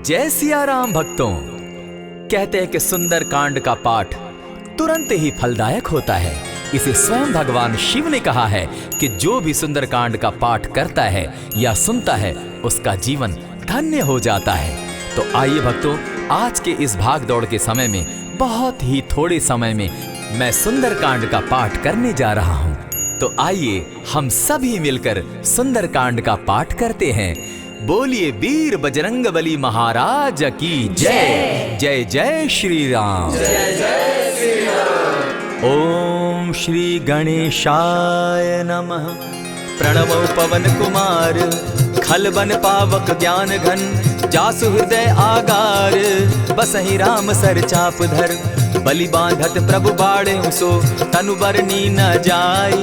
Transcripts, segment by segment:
जय सिया राम भक्तों। कहते हैं कि सुंदर कांड का पाठ तुरंत ही फलदायक होता है। इसे स्वयं भगवान शिव ने कहा है कि जो भी सुंदर कांड का पाठ करता है या सुनता है उसका जीवन धन्य हो जाता है। तो आइए भक्तों, आज के इस भाग दौड़ के समय में बहुत ही थोड़े समय में मैं सुंदर कांड का पाठ करने जा रहा हूँ। तो आइए हम सभी मिलकर सुंदर कांड का पाठ करते हैं। बोलिए वीर बजरंगबली महाराज की जय। जय जय श्री राम। जय जय श्री राम। ओम श्री गणेशाय नमः। प्रणवो पवन कुमार खलबन पावक ज्ञान घन जासु हृदय आगार बसहि राम सर चाप धर बलि बांधत प्रभु बाढ़े सो तनु बरनी न जाई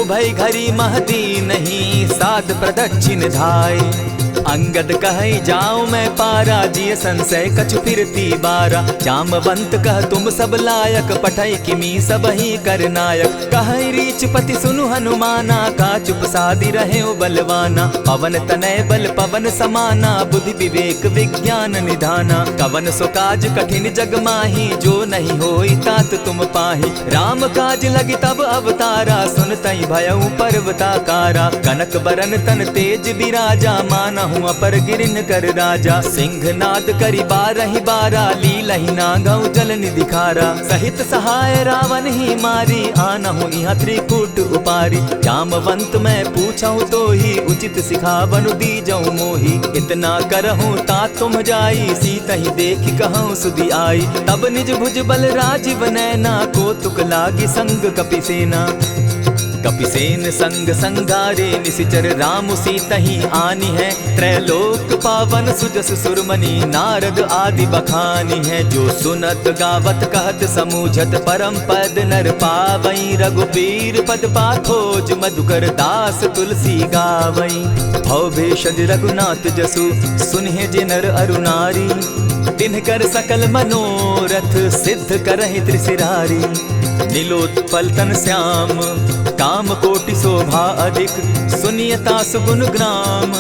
उभय घरी महदी नहीं साध प्रदक्षिण धाई अंगद कहे जाऊं मैं पारा जिय संशय कछु फिरती बारा जामवंत कह तुम सब लायक पठय किमी सब ही कर नायक कहे रीच पति सुनु हनुमाना का चुप सादी रहे बलवाना पवन तनय बल पवन समाना बुद्धि विवेक विज्ञान निधाना कवन सो काज कठिन जग माही जो नहीं होई तात तुम पाही राम काज लगी तब अवतारा सुनतई भयउ पर्वताकारा कनक बरन तन तेज बिराजा माना अपर गिरिन कर राजा सिंह नाद करी बारहि बारा लीलहि नागौ जल निधि खारा सहित सहाय रावण ही मारी आनहु इहाँ त्रिकूट उपारी जामवंत मैं पूछऊं तो ही उचित सिखावनु दीजऊं मोही इतना करहूं ता तुम जाई सीता ही देखी कहूं सुधि आई तब निज भुज बल राजीव नैना को तुक लागी संग कपिसेना कपिसेन संग संगारे निशिचर राम सीता ही आनी है त्रैलोक पावन सुजस सुरमणि नारद आदि बखानी है जो सुनत गावत कहत समूझत परम पद नर पावई रघुबीर पद पाखोज मधुकर दास तुलसी गावई भव भेषज रघुनाथ जसु सुनहि जे नर अरुनारी तिनकर सकल मनोरथ सिद्ध करहि त्रिशिरारी नीलोत्पल तन श्याम काम कोटि शोभा अधिक सुनियता सुगुण ग्राम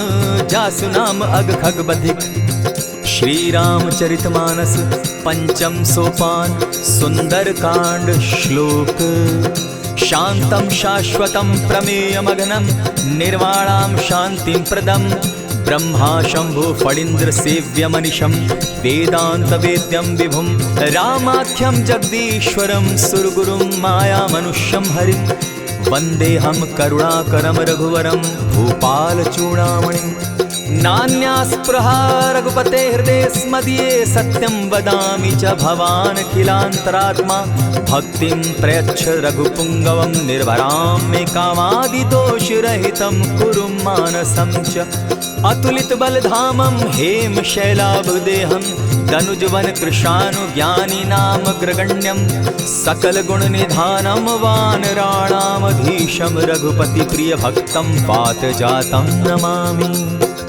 जासु नाम अग खग बधिक। श्री रामचरितमानस पंचम सोपान सुंदर कांड श्लोक शांतम शाश्वतम प्रमेयमग्नं निर्वाणां शांतिं प्रदम् ब्रह्मा शंभु फणीन्द्र सेव्य मनीषम वेदांत वेद्यम विभुम रामाख्यम जगदीश्वरम सुरगुरुम माया मनुष्यम हरिम वंदे हम करुणाकरम रघुवरम भूपाल चूड़ामणिम नान्यास्पृहा रघुपते हृदय स्मदीये सत्यं वदामि च भवान् खिलान्तरात्मा भक्तिं प्रयच्छ रघुपुंगवं निर्भरां मे कामादिदोषरहितं कुरु मानसं च अतुलित बलधामं हेम शैलाभदेहं दनुजवन कृशानु ज्ञानी नाम ग्रगण्यं सकल गुण निधानं वानराणामधीशं रघुपति प्रिय भक्तं पात जातं नमामि।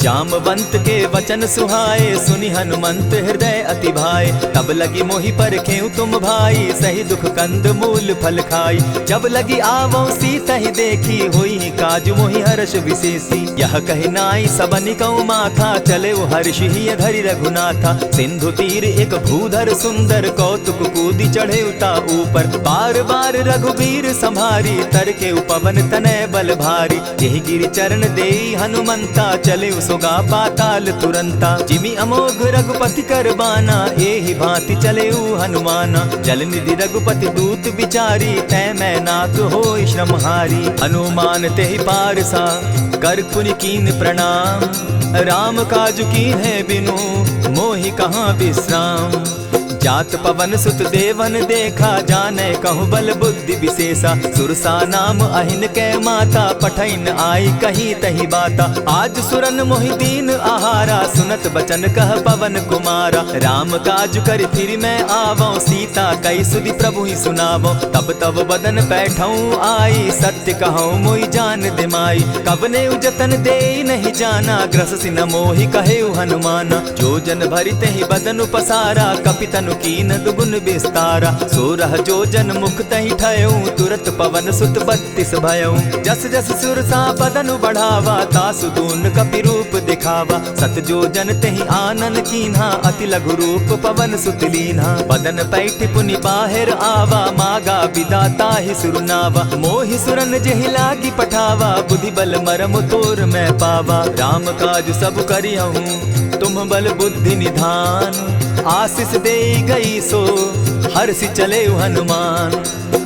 जामवंत के वचन सुहाए सुनि हनुमंत हृदय अति भाए तब लगी मोहि परखेउ तुम भाई सही दुख कंद मूल फल खाई जब लगी आवो सीता ही देखी होई काज मोहि हर्ष विशेषी यह कहि नाई सबनि कौ माथा चले हर्ष ही धरि रघुनाथा सिंधु तीर एक भूधर सुंदर कौतुक कूदी चढ़े उता ऊपर बार बार रघुबीर संभारी तर के उपवन तनय बल भारी यही गिरि चरण देई हनुमंता चले सोगा पाताल तुरंता जिमि अमोघ रघुपति कर बाना एहि भांति चले हनुमाना जल निधि रघुपति दूत बिचारी तै मैं नाथ होई श्रमहारी हनुमान तेहि पारसा कर पुनि कीन प्रणाम राम काज कीन है बिनु मोहि कहाँ विश्राम जात पवन सुत देवन देखा जाने कहूँ बल बुद्धि विशेषा सुरसा नाम अहिन कै माता पठैन आई कहीं तही बाता आज सुरन मोहिदीन आहारा सुनत बचन कह पवन कुमारा राम काज कर फिर मैं आवो सीता कई सुधि प्रभु ही सुनावो तब तब बदन बैठऊं आई सत्य कहूँ मोहि जान दिमाई कबने उजतन दे नहीं जाना ग्रस सिन मोहि कहे हनुमाना जो जन भरित ही बदन पसारा कपितन धनु कीन दुगुन विस्तारा। 16 जोजन मुख तहि ठयऊ, तुरत पवन सुत 32 भयऊ। जस जस सुरसा बदनु बढ़ावा, तासु दून कपि रूप दिखावा। 7 जोजन तेहि आनन कीन्हा, अति लघु रूप पवन सुत लीन्हा। बदन पैठ पुनि बाहिर आवा, मागा बिदा ताहि सुरनावा। मोहि सुरन जेहि लागी पठावा, बुद्धि बल मरम तोर मैं पावा। राम काज सब करियहूँ, तुम बल बुद्धि निधान। आशीष दे गई सो हर्षि चले हनुमान।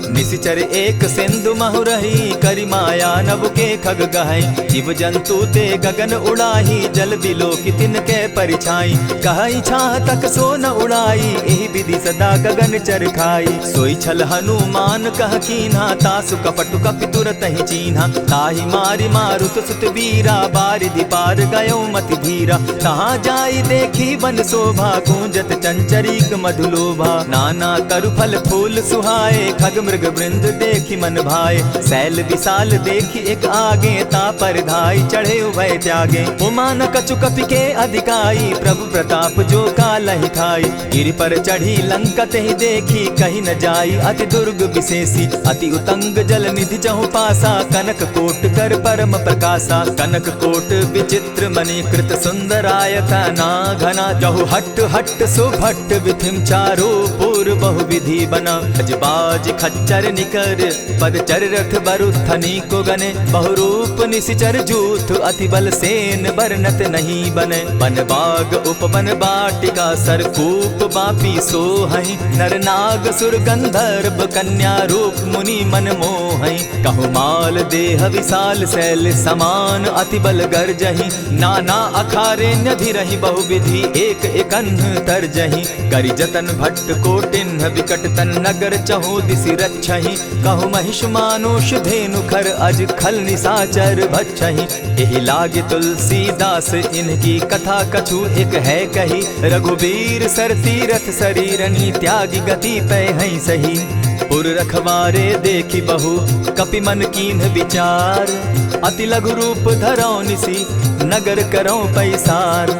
निशिचर एक सिंधु महु रही, करि माया नभ के खग गहई। जीव जंतु ते गगन उड़ाही, जल बिलो की तिनके परिछाई। कहई छाह तक सो न उड़ाई, एहि विधि सदा गगन चर खाई। सोई छल हनुमान कह कीन्हा, तासु कपटु कपि तुरत ही चीन्हा। ताहि मारि मारुत सुत वीरा, बारिधि पार गयो मति धीरा। तहाँ जाई देखी वन शोभा, गूंजत चंचरीक मधुलोभा। नाना तरु फल फूल सुहाए, खग मृग वृंद देखी मन भाए। सैल विशाल देखी एक आगे, ता पर धाई चढ़े उभय त्यागे। उमान कछु कपि के अधिकाई, प्रभु प्रताप जो कालहि खाई। गिरि पर चढ़ी लंका तेहि देखी, कहीं न जाई अति दुर्ग विशेषी। अति उतंग जल निधि चहु पासा, कनक कोट कर परम प्रकाशा। कनक कोट विचित्र मणि कृत सुंदरायता ना घना। जहु हट हट सुभट विधिम चारो पूर बहु विधि बना। अजबाज खच्चर निकर पद चर रथ बरुथनी को गने। बहुरूप निशिचर जूथ, अति बल सेन बरनत नहीं बने। बन बाग उपवन बाटिका, सरकूप बापी सोहई। नर नाग सुर गंधर्व कन्या, रूप मुनि मन मोहई। कहु माल देह विशाल शैल समान, अति बल गर्जही। नाना अखारे न्यधिरहि बहुविधि, एक एकन्ह तरजही। करि जतन भट्ट कोटिन्ह, विकट तन नगर चहु दिसि रक्षहि। कहु महिष मानुष धेनु खर, अज खल निशाचर भक्षहि। एहि लागे तुलसीदास, इनकी कथा कछु एक है कही। रघुबीर सर तीरथ शरीरनी, त्यागी गति पै हई सही। पुर रखवारे देखी बहु, कपि मन कीन्ह विचार। अति लघु रूप धरौ निसी, नगर करौ पैसार।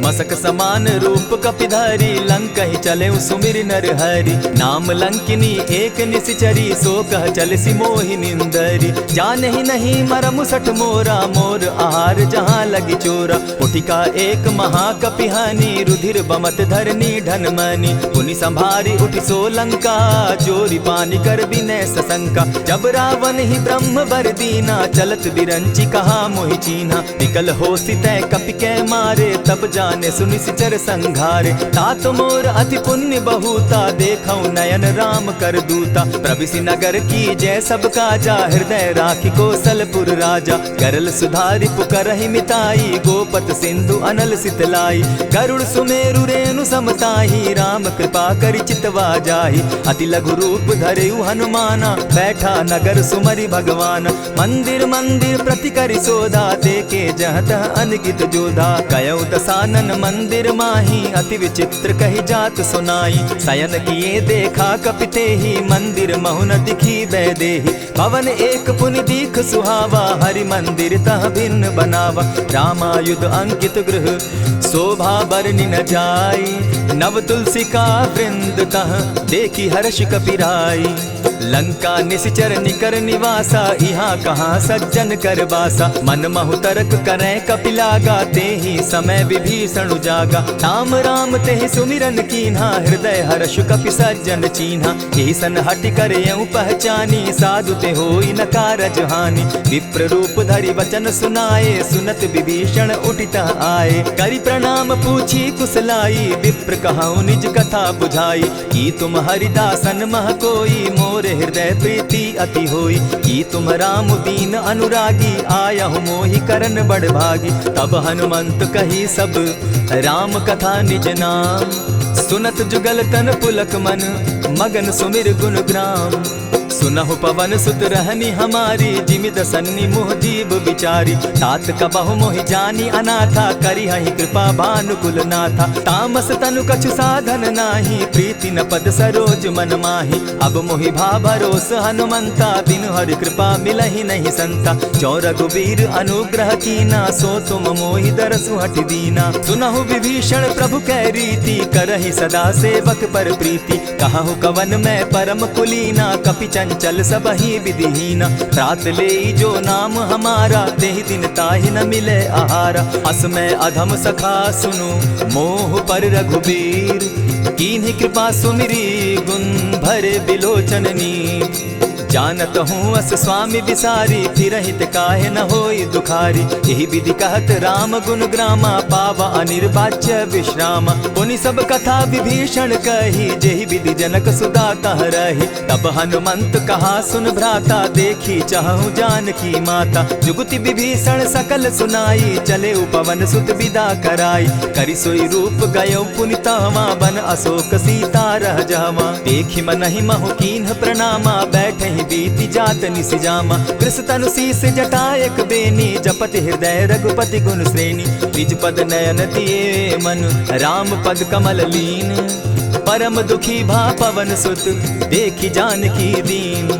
मसक समान रूप कपिधारी, लंकहि चले सुमिर नर हरि। नाम लंकिनी एक निशिचरी, सो कह चल सी मोहि निंदरी। जानहि नहीं मरम सठ मोरा, मोर आहार जहाँ लगी चोरा। उठिका एक महाकपिहानी, रुधिर बमत धरनी ढन मनी। पुनि संभारी उठि सो लंका, जोरी पानी कर बिनै सशंका। जब रावण ही ब्रह्म बर दीना, चलत बिरंची कहा मोहि चीन्हा। निकल होसी तै कपि कै मारे, तब जाने सुनिशिचर संघारे। तात मोर अति पुण्य बहुता, देखऊं नयन राम कर दूता। प्रविशि नगर की जय सब काजा, हृदय राखी कौशलपुर राजा। करल सुधारि पुकरहि मिताई, गोपत सिंधु अनल सितलाई। गरुड़ सुमेरु रेणु समताही, राम कृपा करि चितवा जाहि। अति लघु रूप धरेउ हनुमाना, बैठा नगर सुमरि भगवान। मंदिर मंदिर प्रति करि सोधा, देखे जहत अनगित जोधा। कयउ दसानन मंदिर माही, अति विचित्र कही जात सुनाई। शयन किए देखा कपिते ही, मंदिर महु न दिखी वैदेही। भवन एक पुनि दीख सुहावा, हरि मंदिर तह भिन्न बनावा। रामायुध अंकित गृह, शोभा बरनि न जाई। नव तुलसी का वृंद तह, देखी हर्ष कपिराई। लंका निशिचर निकर निवासा, यहाँ कहाँ सज्जन कर बासा। मन महु तरक करै कपिलागा, तेहि समय विभीषण जागा। राम राम तेहि सुमिरन कीन्हा, हृदय हर्ष कपि सज्जन चीन्हा। एहि सन हटि कर यूं पहचानी, साधु ते होई न कारज हानि। विप्र रूप धरि वचन सुनाए, सुनत विभीषण उठितः आए। करि प्रणाम पूछी कुशलाई, विप्र कहऊँ निज कथा बुझाई। की तुम हरिदासन मह कोई, मोर हृदय प्रीति अति होई। की तुम राम दीन अनुरागी, आयहु मोहि करन बड़ भागी। तब हनुमंत कही सब राम कथा निज नाम। सुनत जुगल तन पुलक मन, मगन सुमिर गुण ग्राम। सुनहु पवन सुत रहनी हमारी, जिमित सन्नी मुह जीव बिचारी। तात कबहु मोहि जानी अनाथा, करी हहि कृपा भानुकुल नाथा। तामस तनु कछु साधन नाही, प्रीति न पद सरोज मन माही। अब मोहि भा भरोस हनुमंता, बिनु हरि कृपा मिलहि नहीं संता। जो रघुबीर अनुग्रह कीना, सो तुम मोहि दरसु हठि दीना। सुनहु विभीषण प्रभु कै रीति, करहि सदा सेवक पर प्रीति। कहु कवन मैं परम कुलीना, कपि चंचल सबहि विधिहीना। त्रात लेई जो नाम हमारा, तेहि दिन ताहि न मिले आहारा। अस मैं अधम सखा सुनु, मोह पर रघुबीर। कीन्हि कृपा सुमिरी, गुण भरे बिलोचन नीर। जानत हूँ अस स्वामी बिसारी, फिरहित काहे न होई दुखारी। यही विधि कहत राम गुण ग्रामा, पावा अनिर्वाच्य विश्रामा। पुनि सब कथा विभीषण कही, जेहि विधि जनक सुदा कह रही। तब हनुमंत कहा सुन भ्राता, देखी चाहूँ जानकी माता। जुगति विभीषण सकल सुनाई, चले पवन सुत विदा कराई। करि सोई रूप गयो पुनि तहवा, बन अशोक सीता रह जावा। देखि मनहि महु कीन्ह प्रणामा, बैठहि बीति जात निसिजामा। कृष तनु शीस जटायक बेनी, जपति हृदय रघुपति गुण श्रेणी। निज पद नयन दिए मन, राम पद कमल लीन। परम दुखी भा पवन सुत, देखि जानकी दीन।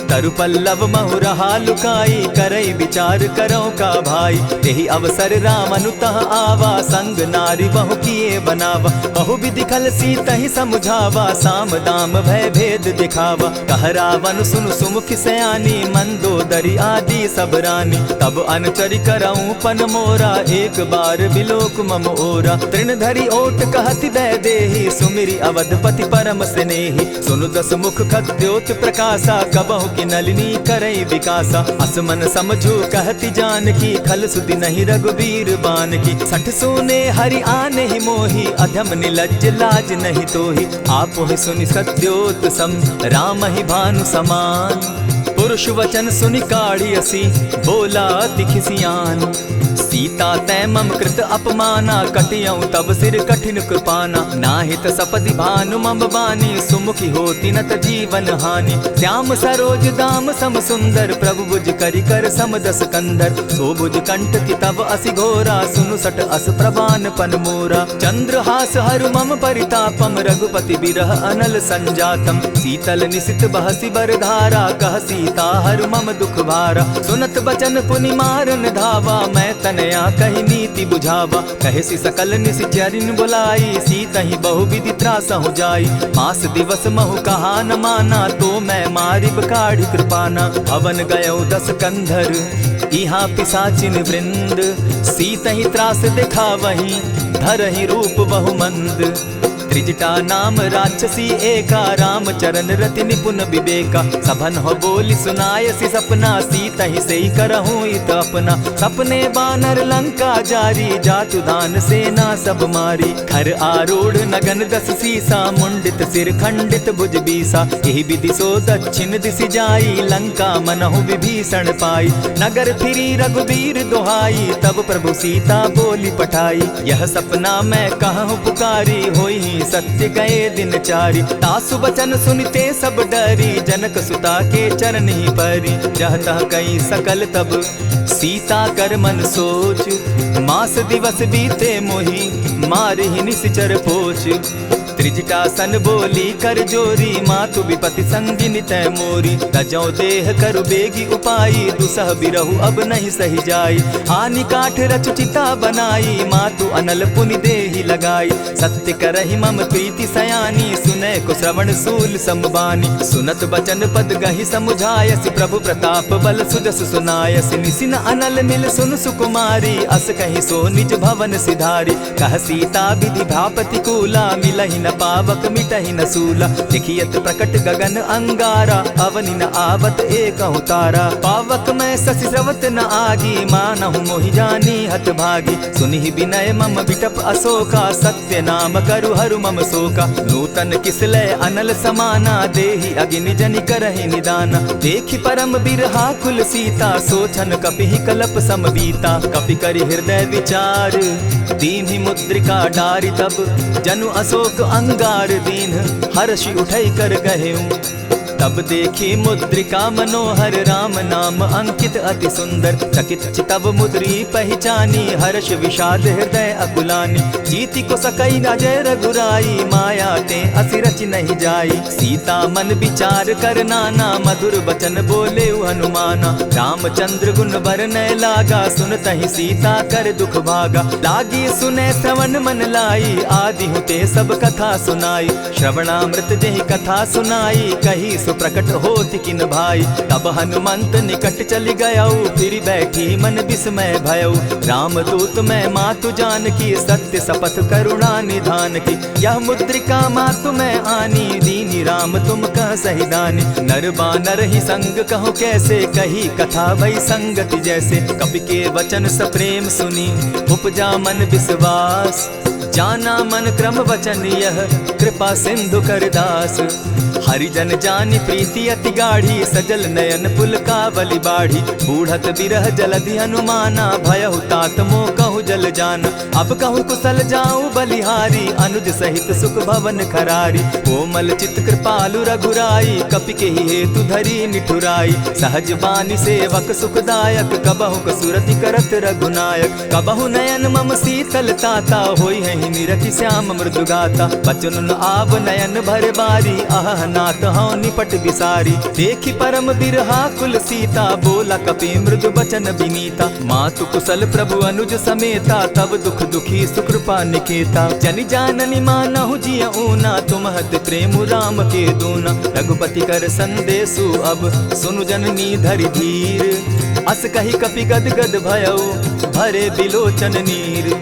तरु पल्लव महु रहा लुकाई, करई विचार करो का भाई। यही अवसर राम अनुतः आवा, संग नारी बहु किए बनावा। बहु विधि खल सीतहि समुझावा, साम दाम भय भेद दिखावा। कह रावण सुन सुमुखि सयानी, मंदोदरी आदि सब रानी। तब अनुचरि करऊं पन मोरा, एक बार बिलोक मम ओरा। तृण धरि ओट कहति दय देहि, सुमिरि अवधपति परम स्नेही। सुनु दस मुख खद्योत प्रकाशा, कबहु की नलिनी करई विकासा। असमन समझो कहति जानकी, खल सुधि नहीं रघुबीर बान की। सठ सोने हरि आने ही मोही, अधम निलज्ज लाज नहीं तोही। आपो ही सुनि सत्योत सम, राम ही भानु समान। पुरुष वचन सुनि काढ़ी असी, बोला अति खिसियान। सीता तै मम कृत अपमाना, कटियऊं तब सिर कठिन कृपाना। नाहित सपदि भानु मम बानी, सुमुखी होती नत जीवन हानि। श्याम सरोज दाम सम सुंदर, प्रभु बुझ करि कर सम दस कंधर। सो बुझ कंठ की तब असि घोरा, सुनु सट अस प्रभान पन मोरा। चंद्रहास हरु मम परितापम, रघुपति बिरह अनल संजातम। शीतल निसित बहसी बरधारा, कह सीता हरु मम दुख भारा। सुनत बचन पुनि मारन धावा, मैं तनया कही नीति बुझावा। कहे सकल निश्चरिन बुलाई, सीतहि बहु विधि त्रास हो जाई। मास दिवस महु कहा न माना, तो मैं मारिब काढ़ी कृपाना। भवन गयो 10 कंधर, इहाँ पिशाचिन वृंद। सीतहि त्रास दिखावहि, धरहि रूप बहु मंद। त्रिजटा नाम राक्षसी एका, राम चरण रति निपुण विवेका। सभन हो बोली सुनायसी सपना, सीतहि सेई करहूँ इत अपना। सपने बानर लंका जारी, जातु दान सेना सब मारी। खर आरूढ़ नगन 10 सीसा, मुंडित सिर खंडित भुज बीसा। यही विधि सो दक्षिण दिशि जाई, लंका मनहु विभीषण पाई। नगर फिरी रघुबीर दुहाई, तब प्रभु सीता बोली पठाई। यह सपना मैं कहूँ पुकारी, होई सत्य गए दिन चारी। तासु बचन सुनते सब डरी, जनक सुता के चरण ही परी। जहता कई सकल तब सीता कर मन सोच, मास दिवस बीते मोही, मारे ही निश्चर पोच। त्रिजटा सन बोली कर जोरी, मातु विपति संगिनी तै मोरी। तजौ देह करु बेगी उपाई, दुसह बिरहु अब नहीं सही जाई। हानि काठ रचु चिता बनाई, मातु अनल पुनि देहि लगाई। सत्य करहि मम प्रीति सयानी, सुनै को श्रवण सूल संबानी। सुनत बचन पद गहि समुझायसि, प्रभु प्रताप बल सुजस सुनायसि। निसिन अनल मिल सुन सुकुमारी, अस कहि सो निज भवन सिधारी। कह सीता विधि भापति कूला, मिलहि न पावक मिटहि न सूला। लिखियत प्रकट गगन अंगारा, अवनि न आवत एकहु तारा। पावक मैं शशि स्रवत न आगी, मानहु मोहि जानी हत भागी। सुनिहि विनय मम बिटप अशोका, सत्य नाम करु हरु मम शोका। नूतन किसलय अनल समाना, देहि अगिनि जनि करहि निदाना। देखि परम बिरहा कुल सीता, सोचन कपिहि कलप सम बीता। कपि करि हृदय विचार, दीन्हि मुद्रिका डारि। तब जनु अशोक अंगार दीन, हर्षि उठै कर गहेऊ। तब देखी मुद्रिका मनोहर राम नाम अंकित अति सुंदर। चकित चितव मुद्री पहचानी हर्ष विषाद हृदय अकुलानी। जीति को सकई अजय रघुराई माया ते असि रचि नहीं जाई। सीता मन विचार कर नाना मधुर बचन बोले हनुमाना। रामचंद्र गुण बरनय लागा सुनतहि सीता कर दुख भागा। लागी सुने श्रवण मन लाई आदि हुते सब कथा सुनाई। श्रवणामृत जेहि कथा सुनाई कही सुप्रकट होति किन भाई। तब हनुमंत निकट चली गयऊ फिर बैठी मन विस्मय भयऊ। रामदूत मैं मातु जान की सत्य शपथ करुणा निधान की। यह मुद्रिका मातु मैं आनी दीनी राम तुम कह सही दानी। नर बानर ही संग कहो कैसे कही कथा भई संगति जैसे। कपि के वचन सप्रेम सुनी उपजा मन विश्वास। जाना मन क्रम वचन यह कृपा सिंधु कर दास। हरिजन जानी प्रीति अति गाढ़ी सजल नयन पुलकावली बाढ़ी। बूढ़त बिरह जलधि हनुमाना भयहु तात मोह कहु जल जाना। अब कहु कुशल जाऊं बलिहारी अनुज सहित सुख भवन खरारी। कोमल चित कृपालु रघुराई कपि के ही हेतु धरी निठुराई। सहज बानी सेवक सुखदायक कबहु कसुरति करत रघुनायक। कबहु नयन मम शीतल ताता होई है निरखि श्याम मृदु गाता। बचन आब नयन भर बारी आह नाथ हूँ निपट बिसारी। देखी परम बिरहा कुल सीता बोला कपि मृदु बचन विनीता। मातु कुशल प्रभु अनुज समेता तब दुख दुखी सुकृपा निकेता। जनि जाननी मानहु जिय ऊना तुम हत प्रेम राम के दूना। रघुपति कर संदेशु अब सुनु जननी धरि धीर। अस कही कपि गद गद भयऊ भरे बिलोचन नीर।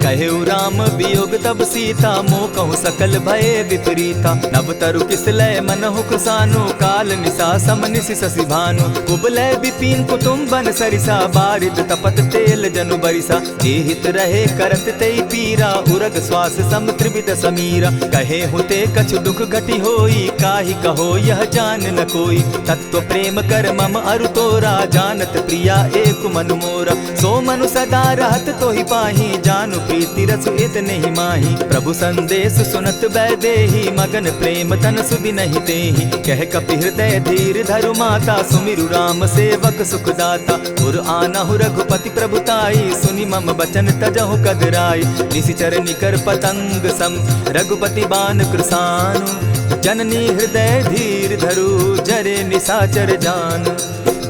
कहेउ राम वियोग तब सीता मोह कहूँ सकल भये विपरीता। नव तरु किसलय मनहु कृसानु काल निशा समनिशि शशि भानु। कुबलय विपिन कुटुम्बन सरिसा बारिद तपत तेल जनु बरिसा। जे हित रहे करत तेई पीरा उरग श्वास सम त्रिविध समीरा। कहे हुते कछु दुख घटी होई काहि कहो यह जान न कोई। तत्व प्रेम कर मम अरु तोरा जानत प्रिया एक मनु मोरा। सो मनु सदा रहत तोहि पाही जानु प्रीति रसु इतने ही माही। प्रभु संदेश सुनत बैदेही मगन प्रेम तन सुधि नहीं तेहि। कह कपि हृदय धीर धरु माता सुमिरु राम सेवक सुखदाता। उर आनहु रघुपति प्रभुताई सुनि मम बचन तजहु कदराई। निशिचर निकर पतंग सम रघुपति बान कृसानु। जननी हृदय धीर धरु जरे निशाचर जान।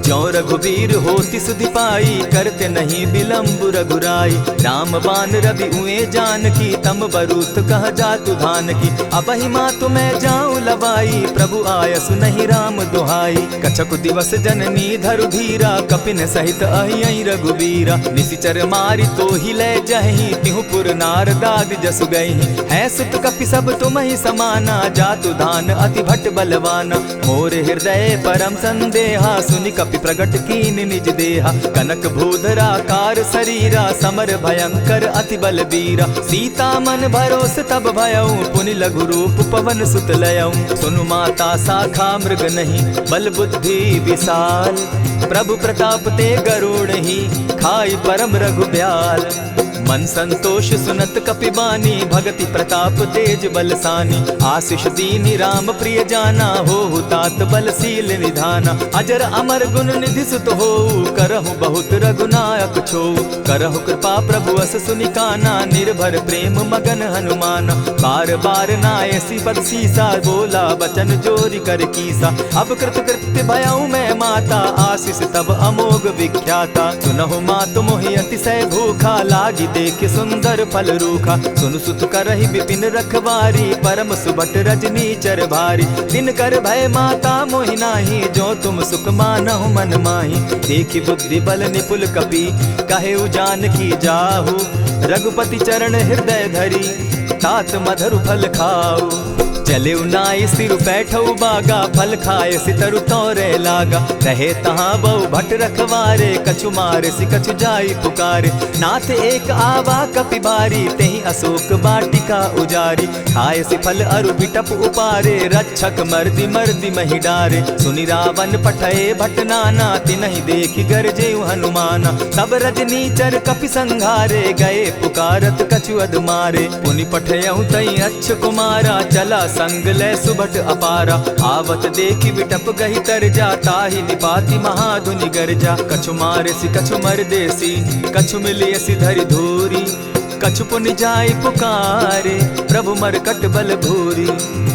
ज्यों रघुवीर होति सुधि पाई करते नहीं विलम्ब रघुराई। राम बान रवि उए जान की तम बरूत कह जातु धान की। अबहि मातु मैं जाऊं लवाई प्रभु आयसु नहीं राम दुहाई। कछक दिवस जननी धरु धीरा कपिन सहित अहियहि रघुवीरा। निशिचर मारी तो ही ले जहि तिहु पुर नार दाग जसु गई। है सुत कपि सब तुम ही समाना जातु धान अति भट बलवाना। मोर हृदय परम संदेहा सुनि कपि प्रगट कीन निज देहा। कनक भूधरा कार शरीरा समर भयंकर अति बलबीरा। सीता मन भरोस तब भयऊ पुनि लघु रूप पवन सुत लयऊ। सुनु माता शाखा मृग नहीं बल बुद्धि विशाल। प्रभु प्रताप ते गरुड़ ही खाई परम रघु ब्याल। मन संतोष सुनत कपि बानी भगति प्रताप तेज बलसानी। आशीष दीनी राम प्रिय जाना हो तात बलशील निधाना। अजर अमर गुण निधि सुत हो करहु बहुत रघुनायक छो। करहु कृपा प्रभु अस सुनि काना निर्भर प्रेम मगन हनुमाना। बार बार नायसी पद सीसा बोला बचन जोरी कर कीसा। अब कृत कृत्य भयऊ मैं माता आशीष तब अमोघ विख्याता। सुनहु मातु मोहि अतिशय भूखा लागी देख सुंदर फल रूखा। सुन सुत करहि विपिन रखवारी परम सुबट रजनी चर भारी। दिन कर भय माता मोहि नाही जो तुम सुख मानहु मन माही। देखि बुद्धि बल निपुल कपि कहेउ जानकी जाहु। रघुपति चरण हृदय धरी तात मधुर फल खाऊ। चले नाई सिर बैठऊ बागा फल खाए सितरु तोरे लागा। रहे तहाँ बहु भट रखवारे कछु मारे सि कछु जाई पुकारे। नाथ एक आवा कपि बारी तेहि अशोक बाटिका उजारी। खाए सि फल अरु बिटप उपारे रक्षक मर्दि मर्दि महि डारे। सुनि रावण पठये भट नाना तिनहि देखि गरजेउ हनुमाना। तब रजनीचर कपि संघारे गए पुकारत कछु अध मारे। पुनि पठयउ तई अच्छ कुमारा चला संग ले सुभट अपारा। आवत देखी बिटप गही तर जा, ताहि निपाति महाधुनि गर्जा। कछु मारेसी कछु मर देसी, कछु मिलियसी धरि धूरी। कछु पुनि जाय पुकारे, प्रभु मरकट बल भूरी।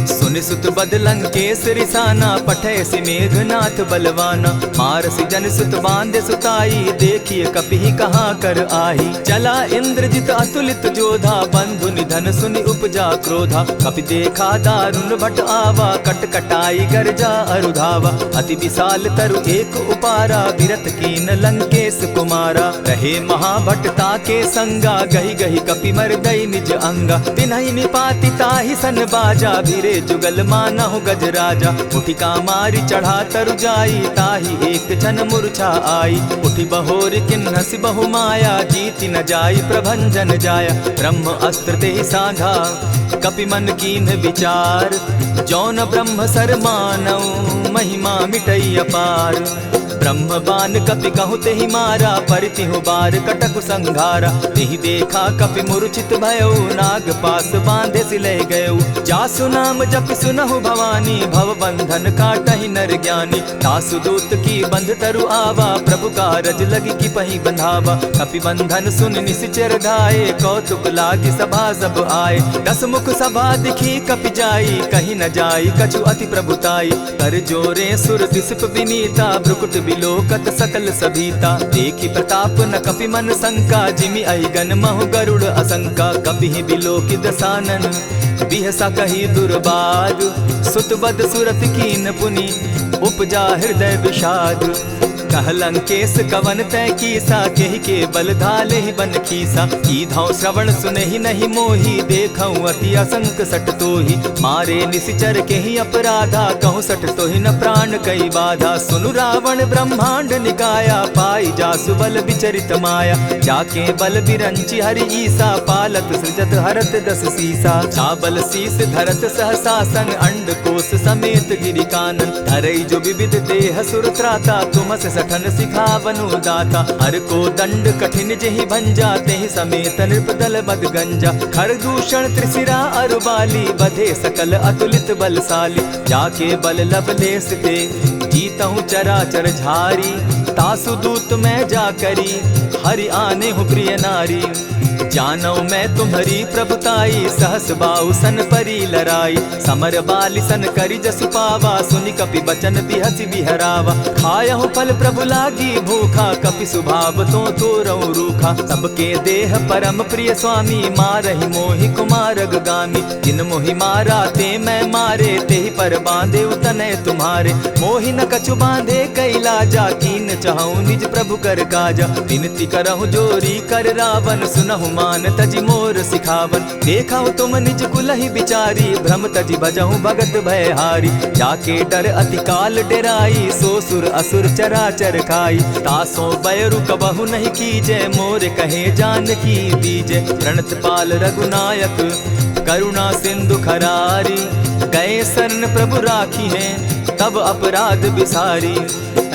सुनि सुत बद लंकेश रिसाना, पठैसी मेघनाथ बलवाना। मारसी जन सुत बांधे सुताई, देखिए कपि कहाँ कर आही। चला इंद्रजित अतुलित जोधा, बंधु निधन सुनि उपजा क्रोधा। कपि देखा दारुण भट आवा, कट कटाई गर्जा अरुधावा। अति विशाल तरु एक उपारा, विरत कीन लंकेश कुमारा। रहे महाभटता के संगा, गही गही कपि मर्दई निज अंगा। तिन्हि निपाति ताहि सन बाजा, भीरे जुगल मानहु गजराजा। उठिका मारी चढ़ा तरु जाई, ताहि एक क्षण मूर्छा आई। उठि बहोर किन्हसि बहु माया, जीति न जाई प्रभंजन जाया। ब्रह्म अस्त्र तेहि साधा, कपि मन कीन्ह विचार। जौन ब्रह्म सर मानऊ, महिमा मिटई अपार। ब्रह्म बान कपि कहु तेहि मारा, परितिहु बार कटकु संघारा। तेहि देखा कपि मूर्छित भयउ, नाग पास बांधे सिले गयउ। जासु नाम जपि सुनहु भवानी, भव बंधन काटहि नर ज्ञानी। तासु दूत की बंध तरु आवा, प्रभु कारज लगी की पहि बंधावा। कपि बंधन सुन निसिचर धाये, कौतुक लागी सभा सब आए। दस मुख सभा दिखी कपि जाई, कहीं न जाई कछु अति प्रभुताई। कर जोरे सुर दिसप विनीता, भ्रुकुट बिलोकत सकल सभीता। देखी प्रताप न कपि मन शंका, जिमि अहिगन महु गरुड़ असंका। कपि बिलोकि दसानन, बिहसा कही दुर्बाद। सुत बद सुरत कीन पुनि, उपजा हृदय विषाद। कह लंकेश कवन तय कीसा, केहि के बल धाले ही बन खीसा। कीधौ श्रवण सुने ही नहीं मोही, देखऊं अति असंक सट तोही। मारे निसिचर के ही अपराधा, कहूँ सट तो ही न प्राण कई बाधा। सुनु रावण ब्रह्मांड निकाया, पाई जासु बल विचरित माया। जाके बल बिरंची हरि ईसा, पालत सृजत हरत दस सीसा। चाबल शीस धरत सहसासन, अंड कोश समेत गिरि कानन। धरई जो विविध देह सुर त्राता, तुमस सठन सिखावनु दाता। हर को दंड कठिन जेहि भंजा, तेहि समेत नृपदल बद गंजा। खरदूषण त्रिशिरा अरुबाली, बधे सकल अतुलित बलशाली। जाके बल लवलेस ते, जीतहु चराचर झारी। तासु दूत मैं जा करी, हरि आने हूँ प्रिय नारी। जानौ मैं तुम्हारी प्रभुताई, सहस बाहु सन परी लराई। समर बाली सन करि जसु पावा, सुनि कपि बचन बिहसि बिहरावा। खायहु फल प्रभु लागी भूखा, कपि सुभाव तो तोरऊ रूखा। सबके देह परम प्रिय स्वामी, मारहि मोहि कुमारग गामी। जिन मोहि मारा ते मैं मारे, तेहि पर बांधे उतने तुम्हारे। मोहि न कछु बांधे कैलाजा, कीन चाहूं निज प्रभु कर काजा। विनती करहु जोरी कर रावण, सुनहु मान तजि मोर सिखावन। देखा तुम निज कुलहि बिचारी, भ्रम तजि भजहु भगत भयहारी। जाके डर अति काल डेराई, सो सुर असुर चराचर खाई। तासो बैरु कबहु नहीं कीजे, मोर कहे जानकी दीजे। प्रणत पाल रघुनायक, करुणा सिंधु खरारी। गए शरण प्रभु राखी हैं, तब अपराध बिसारी।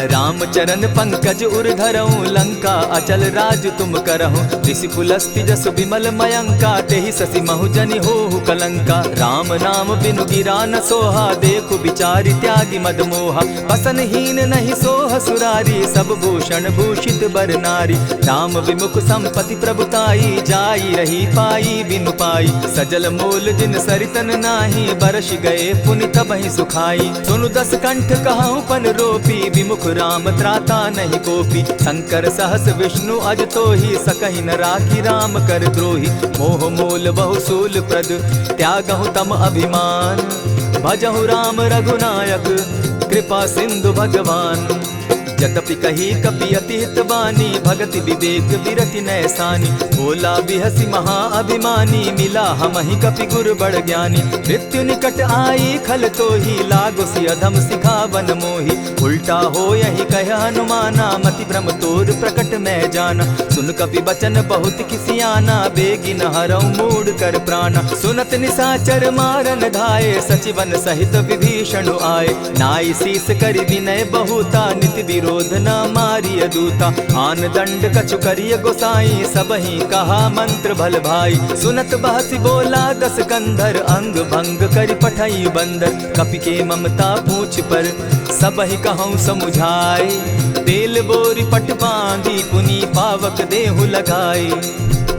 राम चरण पंकज उर धरऊं, लंका अचल राज तुम करहूं। ऋषि पुलस्ति जसु विमल मयंका, तेहि ससि महु जनि होहु कलंका। राम नाम बिनु गिरा न सोहा, देखु बिचारी त्यागी मद मोहा। बसनहीन नहीं सोह सुरारी, सब भूषण भूषित बर नारी। राम विमुख संपति प्रभुताई, जाई रही पाई बिनु पाई। सजल मोल जिन सरितन नाही, बरस गए पुनि तबहि सुखाई। सुनु दस कंठ कहूँ पन रोपी, विमुख राम त्राता नहीं कोपी। शंकर सहस विष्णु अज तो ही, सकहि न राखी राम कर द्रोही। मोह मूल बहु सूल प्रद, त्यागहु तम अभिमान। भजहु राम रघुनायक, कृपा सिंधु भगवान। जतपि कही कपि अति हित बानी, भगति विवेक विरति नैसानी। बोला बिहसी महा अभिमानी, मिला हमहि कपि गुर बड़ ज्ञानी। मृत्यु निकट आई खल तो ही, लागो सि अधम सिखावन मोही। उल्टा हो यही कह हनुमाना, मति भ्रम तोर प्रकट मैं जाना। सुन कपि बचन बहुत किसियाना, बेगी न हरऊ मूड कर प्राणा। सुनत निसाचर मारन धाये, सचिवन सहित विभीषण आए। नाई शीस करि विनय बहुता, नित विरोध न मारिय दूता। आन दंड कछु करिय गोसाई, सबहि कहा मंत्र भल भाई। सुनत बहसी बोला दस कंधर, अंग भंग करि पठई बंदर। कपि के ममता पूछ पर, सबहि कहूँ समुझाए। तेल बोरी पट बांधी, पुनि पावक देहु लगाई।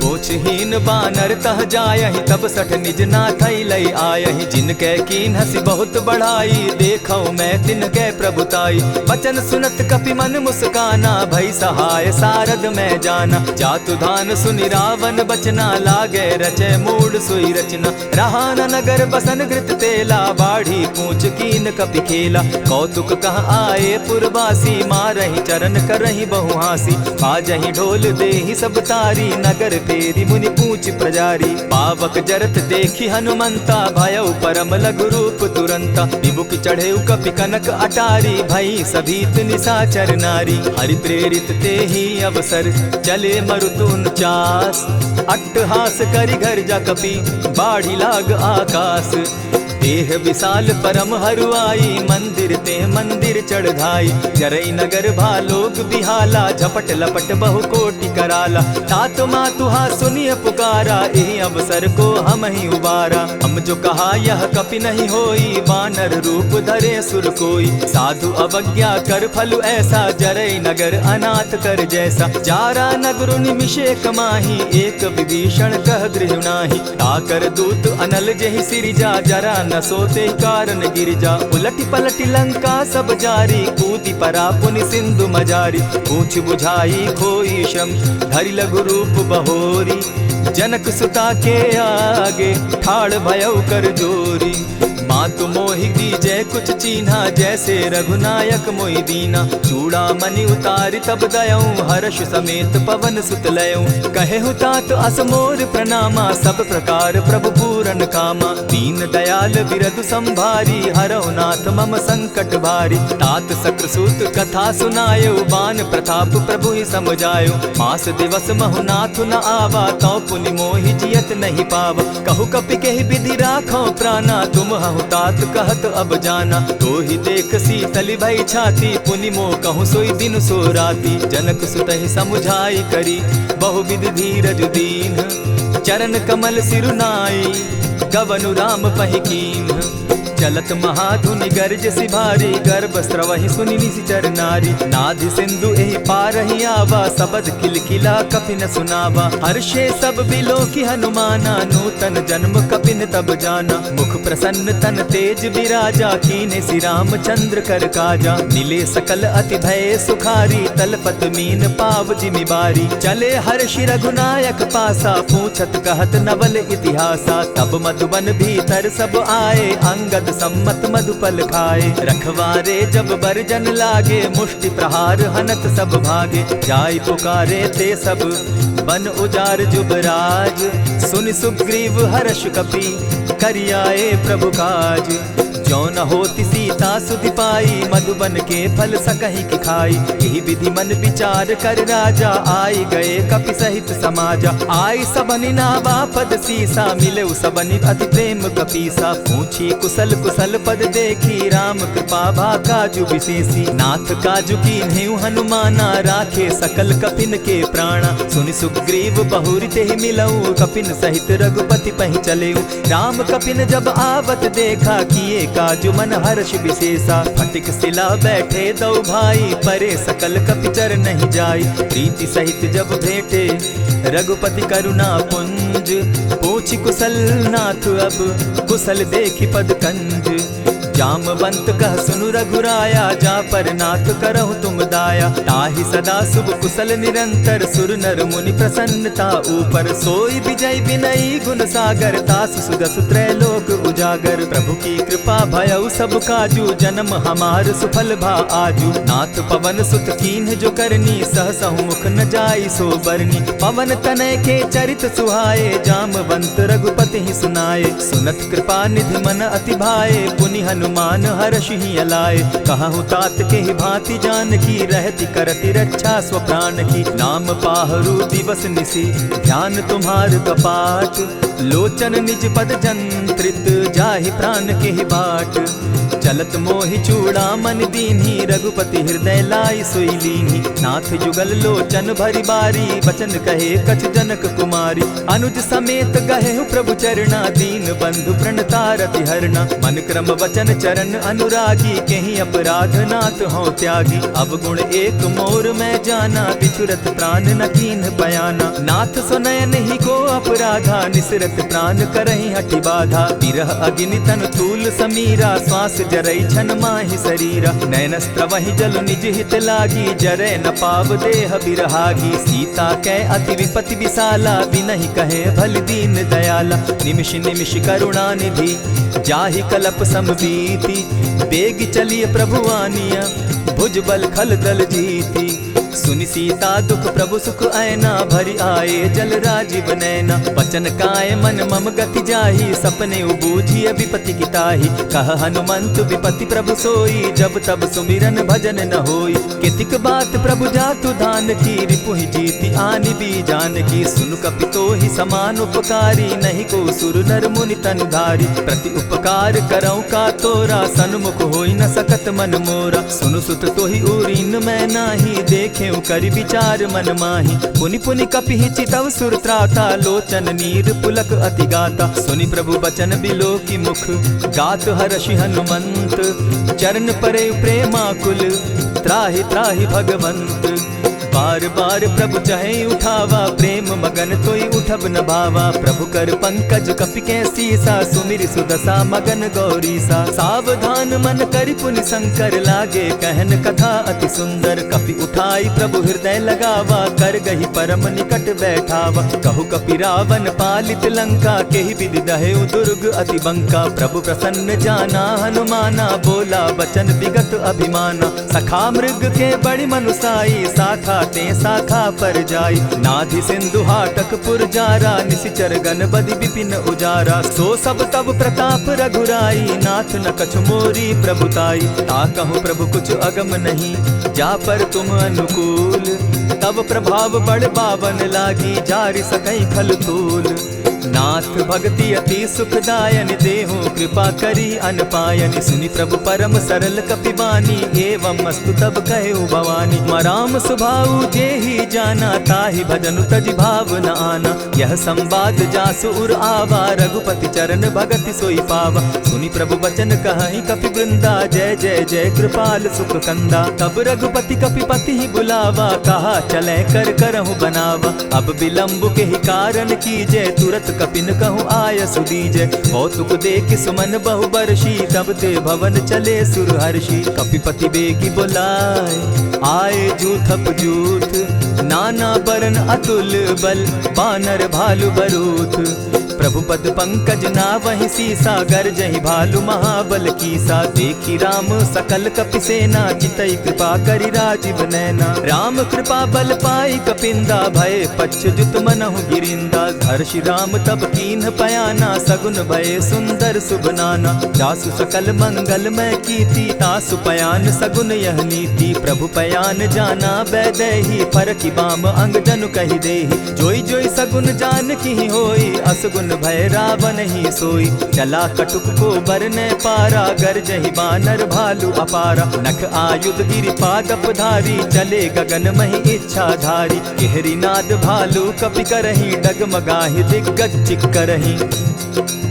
पोछहीन बानर तह जायहि, तब सठ निज नाथई लई आयहि। जिनकै कीन हसी बहुत बढ़ाई, देखौ मैं तिनकै प्रभुताई। बचन सुनत कपि मन मुस्काना, भई सहाय सारद मैं जाना। जातु धान सुनि रावण बचना, लागे रचय मूड सोई रचना। रहा न नगर बसन घृत तेला, बाढ़ी पूछ कीन कपि खेला। कौतुक कह आए पुरवासी, मारहि चरण करहि बहु हासी। बाजहि ढोल देहि सब तारी, नगर तेरी मुनि पूछ प्रजारी। पावक जरत देखी हनुमंता, भयउ परम लघु रूप तुरंता। विमुख चढ़े कपि कनक अटारी, भई सभीत निशाचर नारी। हरि प्रेरित ते ही अवसर, चले मरुतुन चास। अट्टहास करि घर जा कपि, बाढ़ी लाग आकाश। देह विशाल परम हरुआई, मंदिर ते मंदिर चढ़ाई। जरई नगर भालोक बिहाला, झपट लपट बहु कोटि कराला। तात मातुहा सुनिय पुकारा, एहि अवसर को हम ही उबारा। हम जो कहा यह कपि नहीं होई, वानर रूप धरे सुर कोई। साधु अवज्ञा कर फल ऐसा, जरई नगर अनाथ कर जैसा। जारा नगर निमिषे कमाही, एक विभीषण कह गृह नाही। ताकर दूत अनल जहि सिरिजा, जरा न सोते कारण गिरजा। उलटी पलटी लंका सब जारी, कूदी परा पुनि सिंधु मजारी। पूछ बुझाई खोई श्रम, धरि लघु रूप बहोरी। जनक सुता के आगे, ठाड़ भयउ कर जोरी। मातु मोहि दीजै कुछ चीन्हा, जैसे रघुनायक मोहि दीना। चूड़ा मणि उतारि तब दयऊं, हर्ष समेत पवन सुत लयऊं। कहेहु तात असमोर प्रणामा, सब प्रकार प्रभु पूरन कामा। दीन दयाल बिरदु संभारी, हरौ नाथ मम संकट भारी। तात सक्रसूत कथा सुनायो, बान प्रताप प्रभु ही समझायो। मास दिवस महु नाथ न आवा, तौ पुनि मोहि जियत नहीं पावा। कहु कपि केहि विधि राखो प्राणा, तुम हहु तात कहत अब जाना। तो ही देख शीतली भई छाती, पुनि मोह कहूँ सोई दिन सो राती। जनक सुतहि समुझाई करी, बहुविधि धीरज दीन। चरण कमल सिरुनाई, गवनु राम पहि कीन। चलत महाधुनि गर्ज सिभारी, गर्भ स्रवहि सुनि निशिचर नारी। नाधि सिंधु एहि पारहि आवा, सबद किलकिला कपि न सुनावा। हर्षे सब बिलोकि हनुमाना, नूतन जन्म कपि न तब जाना। मुख प्रसन्न तन तेज विराजा, कीने श्री रामचंद्र कर काजा। मिले सकल अति भय सुखारी, तलपत मीन पाव जिमि बारी। चले हर्षि रघुनायक पासा, पूछत कहत नवल इतिहासा। तब मधुबन भीतर सब आए, अंगद सम्मत मधुपल खाए। रखवारे जब बरजन लागे, मुष्टि प्रहार हनत सब भागे। जाय पुकारे ते सब, बन उजार जुबराज। सुनि सुग्रीव हर्ष कपि, करियाए प्रभु काज। जो न होती सीता सुधि पाई, मधुबन के फल सकहि की खाई। यही विधि मन विचार कर राजा, आई गए कपि सहित समाजा। आई सबनि नावा पद सीसा, मिले सबनि अति प्रेम कपीसा। पूछी कुशल कुशल पद देखी, राम कृपा भा काजु विशेषी। नाथ काजु कीन्हेउ हनुमाना, राखे सकल कपिन के प्राणा। सुनि सुग्रीव बहुरि तेहि मिलऊ, कपिन सहित रघुपति पहि चलेऊ। राम कपिन जब आवत देखा, किए काजु मन हर्ष विशेषा। फटिक सिला बैठे दो भाई, परे सकल कपिचर नहीं जाई। प्रीति सहित जब भेटे, रघुपति करुणा पुंज। पूछि कुशल नाथ अब, कुशल देखि पद कंज। जामवंत कह सुनु रघुराया, जा पर नाथ करहु तुम दाया। ताहि सदा शुभ कुशल निरंतर, सुर नर मुनि प्रसन्नता ऊपर। सोई विजय विनयी गुण सागर, तासु सुदसु त्रैलोक उजागर। प्रभु की कृपा भयउ सब काजू, जन्म हमार सुफल भा आजू। नाथ पवन सुत कीन्ह जो करनी, सहसहु मुख न जाई सो बरनी। पवन तनय के चरित सुहाए, जामवंत रघुपति ही सुनाए। सुनत कृपा निधि मन अति भाए, पुनि हनुमान हर्ष ही अलाए। कहु तात के ही भांति जान की, रहती करती रक्षा स्व प्राण की। नाम पाहरु दिवस निसी, ध्यान तुम्हार कपाट। लोचन निज पद जंत्रित, जाहि प्राण के ही बाट। चलत मोहि चूड़ामन दीन्ही, रघुपति हृदय लाई सोई लीन्ही। नाथ जुगल लोचन भरी बारी, बचन कहे कछ जनक कुमारी। अनुज समेत गहे प्रभु चरणा, दीन बंधु प्रणतारति हरना। मन क्रम वचन चरण अनुरागी, कहीं अपराध नाथ हो त्यागी। अब गुण एक मोर में जाना, बिछुरत प्राण न कीन्ह बयाना। नाथ सुनयन ही को अपराधा, निसरत प्राण करहि हठि बाधा। विरह अग्नि तन तूल समीरा, श्वास जरई छन माहि शरीरा। नयन स्त्रवहि जल निज हित लागी, जरै न पाव देह बिरहागी। सीता कै अति विपति विशाला, बिनहि कहे भल दीन दयाला। निमिष निमिष करुणा निधि, जाहि कलप समबीति। बेग चलिए प्रभु आनिया, भुज बल खल दल जीती। सुनि सीता दुख प्रभु सुख ऐना, भरि आए जल राजीव नैना। वचन काय मन मम गति जाहि, सपने बूझिय विपति किताहि। कह हनुमंत विपति प्रभु सोई, जब तब सुमिरन भजन न होई। कितिक बात प्रभु जातु धान की, रिपुहि जीति आनि भी जान की। सुन कपितो ही समान उपकारी, नहीं को सुर नर मुनि तन धारी। प्रति उपकार करौ का तोरा, सन्मुख होई न सकत मन मोरा। सुनु सुत तोहि उरीन मैं नाही, देखे करि विचार मन माही। पुनि पुनि कपिहि चितव सुर त्राता, लोचन नीर पुलक अति गाता। सुनि प्रभु बचन बिलो की मुख, गात हर्षि हनुमंत। चरण परे प्रेमाकुल, त्राहि त्राहि भगवंत। बार बार प्रभु चहे उठावा, प्रेम मगन तोई उठब न भावा। प्रभु कर पंकज कपि के सीसा, सुमिर सुदशा मगन गौरीसा। सावधान मन करि पुनि शंकर, लागे कहन कथा अति सुंदर। कपि उठाई प्रभु हृदय लगावा, कर गही परम निकट बैठावा। कहु कपि रावण पालित लंका, केहि विधि दहेउ दुर्ग अति बंका। प्रभु प्रसन्न जाना हनुमाना, बोला बचन विगत अभिमाना। सखा मृग के बड़ी मनुसाई, साखा ते शाखा पर जाई। नाधि सिंधु हाटक पुर जारा, निशिचर गण बदि विपिन उजारा। सो सब तब प्रताप रघुराई, नाथ न कछु मोरी प्रभुताई। ताकहु प्रभु कुछ अगम नहीं, जा पर तुम अनुकूल। तब प्रभाव बड़ पावन लागी, जारि सकई खल तूल। नाथ भक्ति अति सुखदायन, देहु कृपा करी अनपायन। सुनि प्रभु परम सरल कपिबानी, एवं मस्तु तब कहेउ भवानी। मराम सुभाऊ जेहि जाना, ताहि भजनु तजि भाव न आना। यह संवाद जासु उर आवा, रघुपति चरण भगति सोई पावा। सुनि प्रभु बचन कहहि कपि वृंदा, जय जय जय कृपाल सुख कंदा। तब रघुपति कपिपति ही बुलावा, कहा चले कर करहु बनावा। अब विलंब के ही कारण कीजय, तुरत कपिन कहूँ आय सुदीजय। कौतुक देख सुमन बहु बरसी, तब ते भवन चले सुर हर्षि। कपिपति बेगी बुलाए, आए जूथप जूथ। नाना बरन अतुल बल, बानर भालु बरूथ। प्रभु पद पंकज नावहि सीसा, गरजहि भालु महाबल कीसा। देखी राम सकल कपि सेना, चितई कृपा करि राजीव नैना। राम कृपा बल पाई कपिंदा, भय पच्युत मनहु गिरिंदा। हर्षि राम तब कीन्ह पयाना, सगुन भय सुंदर शुभ नाना। जासु सकल मंगल मैं कीति, तासु पयान सगुन यह नीति। प्रभु पयान जाना बैदेही, फरकि बाम अंग जनु कहि देहि। जोई जोई सगुन जान की होई, असगुन भय रावण ही सोई। चला कटुक को बरने पारा, गरजहि बानर भालु अपारा। नख आयुध गिरि पादप धारी, चले गगन महि इच्छा धारी। केहरी नाद भालु कपि करहि, डगमगाहि दिग्गज चिक्करहि।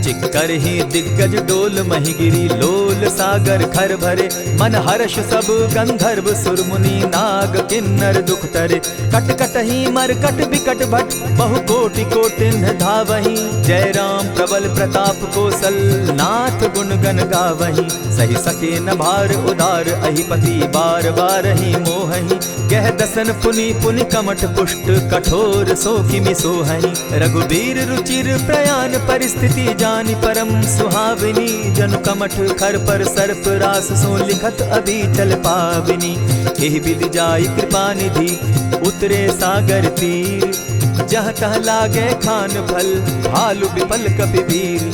चिक्करहि दिग्गज डोल महि गिरी, लोल सागर खर भरे। मन हर्ष सब गंधर्व सुर मुनि, नाग किन्नर दुख तरे। कट कटहि मरकट बिकट भट, बहु कोटि कोटिन्ह धावहि। जय राम प्रबल प्रताप कौशल, नाथ गुण गण गावहि। सही सके न भार उदार, अहिपति बार बार ही मोहहि। गह दसन पुनि पुनि कमठ पुष्ट, कठोर सो किमि सोहहि। रघुबीर रुचिर प्रयाण परिस्थिति, जानि परम सुहाविनी। जनु कमठ खर पर सर्प रास, सो लिखत अभी चल पाविनी। एहि विधि जाई कृपा निधि, उतरे सागर तीर। जह तह लागे खान फल, भालु विफल कपि वीर।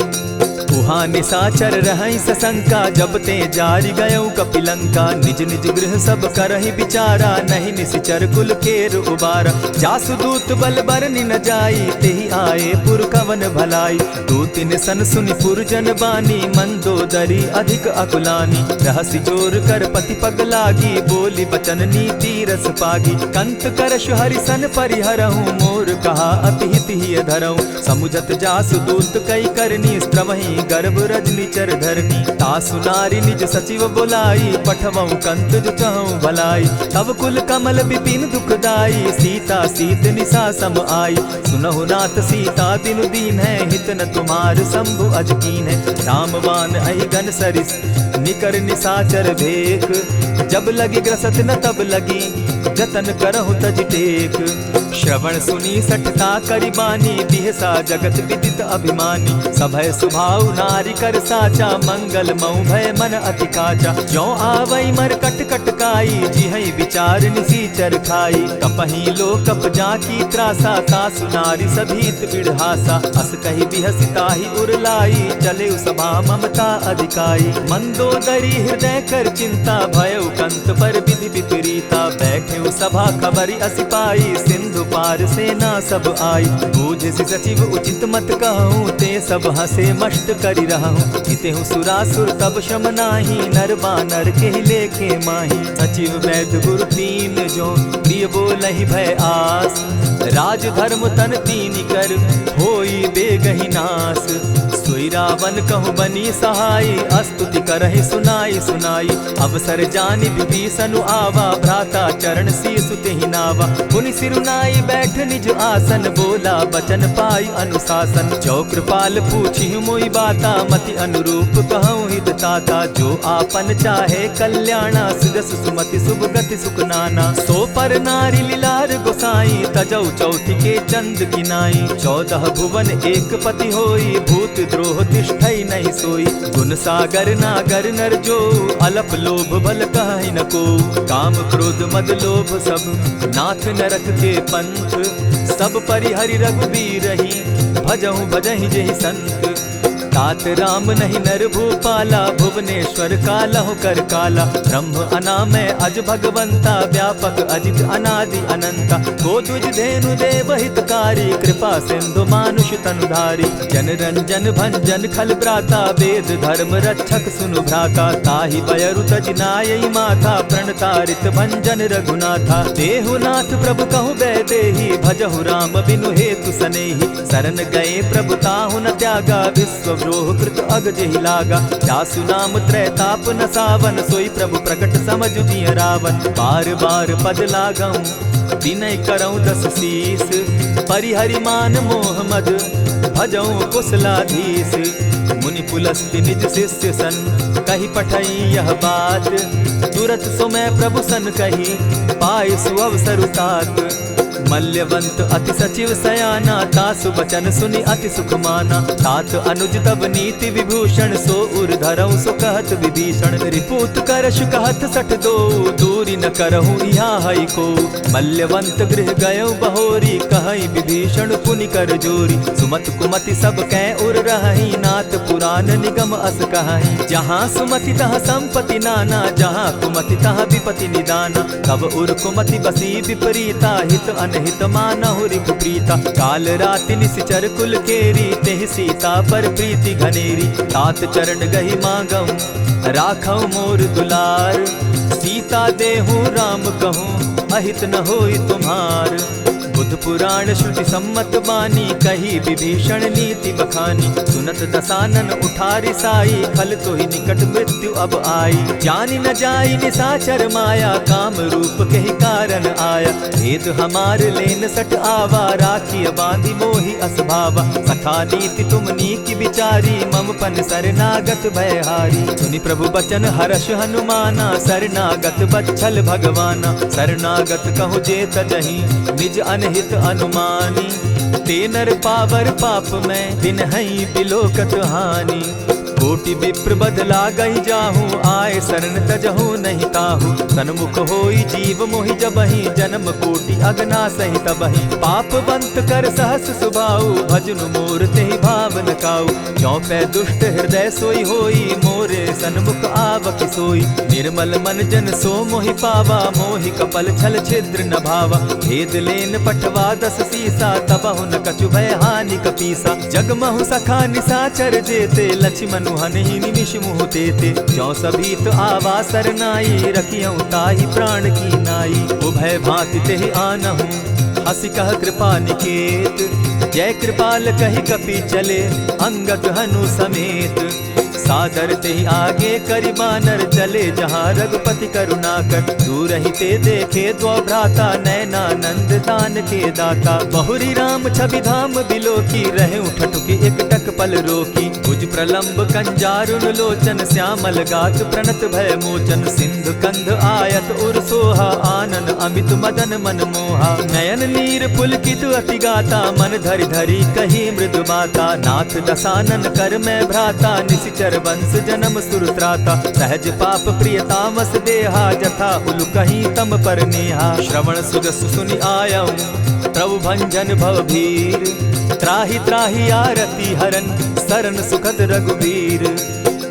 उहाँ निशाचर रहई सशंका, जब ते जारी गयऊ कपिलंका। निज निज गृह सब करहि विचारा, नहीं निशिचर कुल केर उबारा। जासु दूत बल बरनि न जाई, तेहि आए पुर कवन भलाई। दूतिन सन सुनि पुरजन बानी, मंदोदरी अधिक अकुलानी। रहसि जोर कर पति पग लागी, बोली बचन नीति रस पागी। कंत करश हरिसन परिहरहूँ, मोर कहा अति हित ही धरऊँ। समुझत जासु दूत कई करनी, स्त्रवहि गर्भ रजनी चर धरनी। तासु नारी निज सचिव बोलाई, पठवऊँ कंत जो चहऊँ भलाई। तब कुल कमल विपिन दुखदाई, सीता सीत निशा सम आई। सुनहु नाथ सीता दिनु दीन है, हित न तुम्हार शंभु अज कीन है। रामवान अहिगन सरिस निकर निशाचर भेक, जब लगी ग्रसत न तब लगी, जतन करहु तज टेक। श्रवण सुनी सठता करिबानी, बिहसा जगत विदित अभिमानी। सभय सुभाव नारी कर साचा, मंगल मऊ भय मन अति काचा। ज्यों आवई मर कट कटकाई, जिहई विचार निसीचर खाई। कपही लो कप जाकी त्रासा, तासु नारी सभीत बिढ़ासा। अस कही बिहसिता ही उरलाई, चले सभा ममता अधिकाई। मंदोदरी हृदय कर चिंता, भयउ कंत पर विधि विपरीता। बैठे सभा खबरी असी पाई, सिंधु पार सेना सब आई। बूझ सि सचिव उचित मत कहूँ, ते सब हसे मष्ट करि रहूँ। हितेहु सुरासुर तब शम नाही, नर बानर के लेखे माही। सचिव वैद्य गुरु तीन जो, प्रिय बोलहि भय आस। राज धर्म तन तीन कर, होई बेगहि नास। सोई रावण कहु बनी सहाई, अस्तुति करहि सुनाई सुनाई। अवसर जानि विभीषण आवा, भ्राता चरण शीसु तेहि नावा। पुनि सिरुनाई बैठ निज आसन, बोला बचन पाई अनुशासन। जो कृपाल पूछि मोई बाता, मति अनुरूप कहूँ हित ताता। जो आपन चाहे कल्याणा, सुजस सुमति शुभ गति सुख नाना। सो पर नारी लीलार गोसाई, तजौ चौथि के चंद किनाई। 14 भुवन एक पति होई, भूत द्रोह तिष्ठई नहीं सोई। गुण सागर नागर नर जो, अलप लोभ बल कहि न को। काम क्रोध मद लोभ सब, नाथ नरक के पंथ। सब परिहरि रघुबीर रही, भजहु भजहि जेहि संत। तात राम नहीं नर भूपाला, भुवनेश्वर कालहु कर काला। ब्रह्म अनामय अज भगवंता, व्यापक अजित अनादि अनंता। को तुझ धेनु देव हितकारी, कृपा सिंधु मानुष तनुधारी। जन रंजन भंजन खल भ्राता, वेद धर्म रक्षक सुनु भ्राता। ताहि बयरु तज नायई माथा, प्रणतारित भंजन रघुनाथा। देहु नाथ प्रभु कहु बैदेही, भजहु राम बिनु हेतु सनेही। शरण गए प्रभु ताहु न त्यागा, विश्व द्रोह कृत अग जेहि लागा। जासु नाम त्रैताप न सावन, सोई प्रभु प्रकट समझ जिय रावण। बार बार पद लागऊं, विनय करऊं 10 शीस। परिहरि मान मोह मद, भजऊं कुशलाधीश। मुनि पुलस्त्य निज शिष्य सन, कही पठई यह बात। तुरत सो मैं प्रभु सन कही, पाय सुअवसर तात। मल्यवंत अति सचिव सयाना, तासु बचन सुनि अति सुख माना। तात अनुज तब नीति विभूषण, सो उर धरऊं सो कहत विभीषण। रिपुत करश कहत सठ दो, दूरी न करहूँ यहाँ हई को। मल्यवंत गृह गयऊ बहोरी, कहई विभीषण पुनि कर जोरी। सुमत कुमति सब कै उर रहई, नाथ पुराण निगम अस कहई। जहाँ सुमति तहाँ संपत्ति नाना, जहाँ कुमति तहाँ विपति निदाना। तब उर कुमति बसी विपरीता, हित अनहित मानहु रिपु प्रीता। काल राति निशिचर कुल केरी, तेहि सीता पर प्रीति घनेरी। तात चरण गहि मांगऊं, राखऊं मोर दुलार। सीता देहूँ राम कहूँ, अहित न होई तुम्हार। बुध पुराण श्रुति सम्मत बानी, कही विभीषण नीति बखानी। सुनत दसानन उठारी साई, खल तो ही निकट मृत्यु अब आई। जानी न जाई निशाचर माया, काम रूप के ही कारण आया। भेद हमार लेन सट आवा, राखी बांधी मोहि असभावा। सखा नीति तुम नीति विचारी, मम पन शरणागत भयहारी। सुनि प्रभु बचन हर्ष हनुमाना, शरणागत बच्छल भगवाना। शरणागत कहु जे तजहि, निज अनहित अनुमानी। ते नर पावर पाप में, दिन हई बिलोकत हानि। कोटि विप्र बदला गई जाहूँ, आए शरण तजहू नहीं ताहू। सन्मुख होई जीव मोहि जबहि, जन्म कोटि अगना सही तबहि। पापवंत कर सहस सुभाऊ, भजनु मोर तेहि भाव न काऊ। चौपै दुष्ट हृदय सोई होई, मोरे सन्मुख आवक सोई। निर्मल मन जन सो मोहि पावा, मोहि कपल छल छिद्र न भावा। भेद लेन पठवा दस सीसा, तबहु न कछु भय हानि कपीसा। जगमहु सखा निसाचर जेते, लक्ष्मण हनहि निमिष मुह तेते। जो सभीत आवा सरनाई, रखियऊ ताहि प्राण की नाई। उभय भांति तेहि आनहु, हसी कह कृपा निकेत। जय कृपाल कहि कपि चले, अंगद हनु समेत। सादर तेहि आगे करि बानर, चले जहाँ रघुपति करुणाकर। दूर ही ते देखे द्वौ भ्राता, नयनानंद दान के दाता। बहुरी राम छवि धाम बिलोकी, रहे उठटुकी एक टक पल रोकी। भुज प्रलंब कंजारुन लोचन, श्यामल गात प्रणत भय मोचन। सिंधु कंध आयत उर सोहा, आनन अमित मदन मन मोहा। नयन नीर पुलकित अति गाता, मन धरि धरि कही मृदु बाता। नाथ दसानन कर मैं भ्राता, निशिचर वंश जन्म सुरत्राता। सहज पाप प्रियतामस देहा, जथा उलु कहीं तम पर नेहा। श्रवण सुजस सुनि आयऊं, प्रभु भंजन भव भीर। त्राहि त्राहि आरती हरन, सरन सुखद रघुवीर।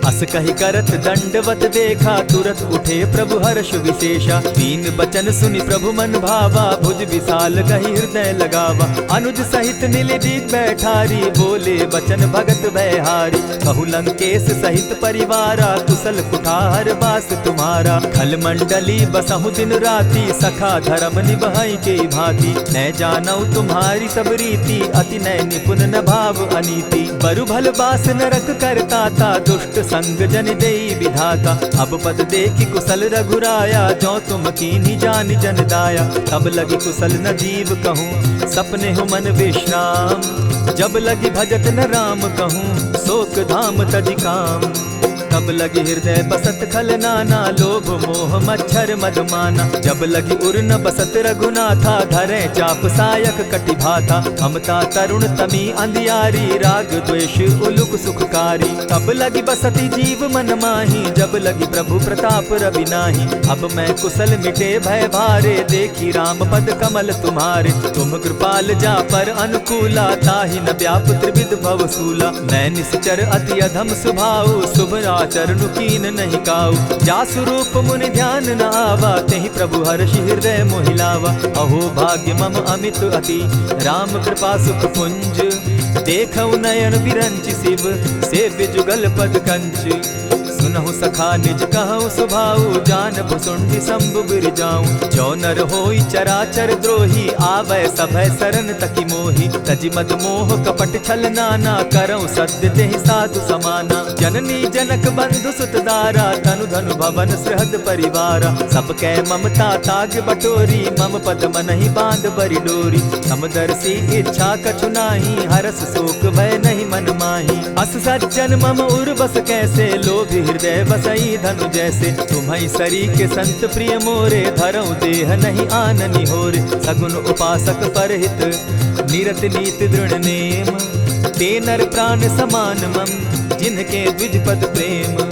अस कहि करत दंडवत देखा, तुरत उठे प्रभु हर्ष विशेषा। तीन बचन सुनि प्रभु मन भावा, भुज विशाल कहि हृदय लगावा। अनुज सहित नीलदीप बैठारी, बोले बचन भगत भयहारी। कहु लंकेश सहित परिवारा, कुशल कुठार बास तुम्हारा। खल मंडली बसहु दिन राति, सखा धर्म निभाई के भांति। न जानऊ तुम्हारी सब रीति, अति नय निपुण न भाव अनीति। बरु भल बास नरक करताता, दुष्ट संग जन देई विधाता। अब पद देखि कुशल रघुराया, जो तुम कीन्ही जानि जन दाया। तब लगी कुशल न जीव कहूँ, सपने हो मन विश्राम। जब लगी भजत न राम कहूँ, शोक धाम तजि काम। तब लगी हृदय बसत खल नाना, लोभ मोह मच्छर मधुमाना। जब लगी उर न बसत रघुनाथा, धरे चाप सायक कटि भाथा। ममता तरुण तमी अंधियारी, राग द्वेष उलुक सुखकारी। तब लगी बसती जीव मन माही, जब लगी प्रभु प्रताप रवि नाही। अब मैं कुशल मिटे भय भारे, देखी राम पद कमल तुम्हारे। तुम कृपाल जा पर अनुकूला, ताहि न व्याप त्रिविध भव सूला। मैं निश्चर अति अधम स्वभाव, शुभ चरणु कीन नहीं काऊ। जासु रूप मुनि ध्यान न आवा, तेहि प्रभु हर्षि हृदय मोहिलावा। अहो भाग्य मम अमित अति, राम कृपा सुख पुंज। देखऊ नयन विरंचि शिव, सेव्य जुगल पद कंच। सुनहु सखा निज कहु सुभाऊ, जान भुसुंडि शंभु गिर जाऊं। जो नर होई चराचर द्रोही, आवे सभय सरन तकी मोही। तजि मद मोह कपट छल नाना, करऊं सत्य तेहि साधु समाना। जननी जनक बंधु सुत दारा, तनु धनु भवन सृहद परिवारा। सब कै ममता ताग बटोरी, मम पद मनहि बांध बरि डोरी। समदर्शी इच्छा कछु नाही, हरस शोक भय नहीं मन माही। अस सज्जन मम उर बस कैसे, लोभी हृदय बसई धनु जैसे। तुम्हि सरी के संत प्रिय मोरे, धरऊं देह नहीं आननि होरे। सगुन उपासक परहित, निरत नीति दृढ़ नेम। ते नर प्राण समान मम, जिनके द्विज पद प्रेम।